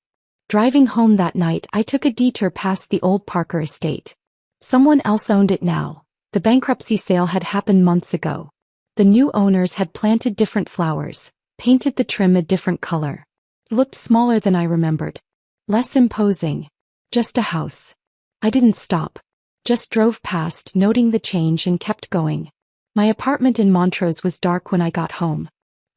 Driving home that night, I took a detour past the old Parker estate. Someone else owned it now. The bankruptcy sale had happened months ago. The new owners had planted different flowers, painted the trim a different color. It looked smaller than I remembered. Less imposing. Just a house. I didn't stop. Just drove past, noting the change and kept going. My apartment in Montrose was dark when I got home.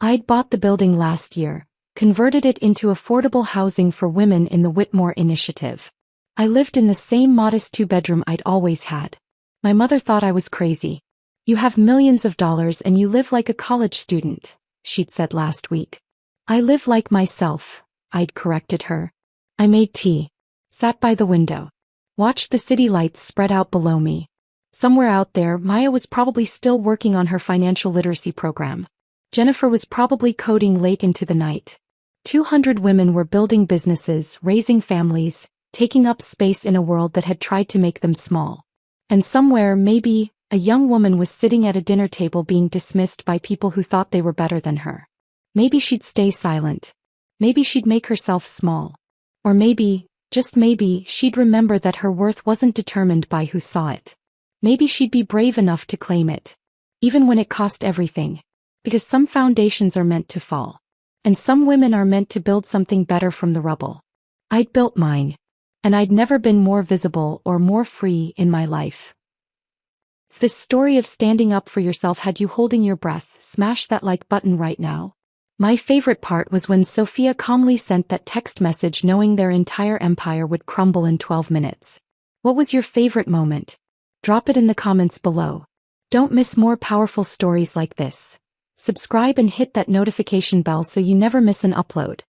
I'd bought the building last year, converted it into affordable housing for women in the Whitmore initiative. I lived in the same modest 2-bedroom I'd always had. My mother thought I was crazy. You have millions of dollars and you live like a college student, she'd said last week. I live like myself, I'd corrected her. I made tea. Sat by the window. Watched the city lights spread out below me. Somewhere out there, Maya was probably still working on her financial literacy program. Jennifer was probably coding late into the night. 200 women were building businesses, raising families, taking up space in a world that had tried to make them small. And somewhere, maybe, a young woman was sitting at a dinner table being dismissed by people who thought they were better than her. Maybe she'd stay silent. Maybe she'd make herself small. Or maybe, just maybe, she'd remember that her worth wasn't determined by who saw it. Maybe she'd be brave enough to claim it. Even when it cost everything. Because some foundations are meant to fall. And some women are meant to build something better from the rubble. I'd built mine. And I'd never been more visible or more free in my life. If this story of standing up for yourself had you holding your breath, smash that like button right now. My favorite part was when Sophia calmly sent that text message knowing their entire empire would crumble in 12 minutes. What was your favorite moment? Drop it in the comments below. Don't miss more powerful stories like this. Subscribe and hit that notification bell so you never miss an upload.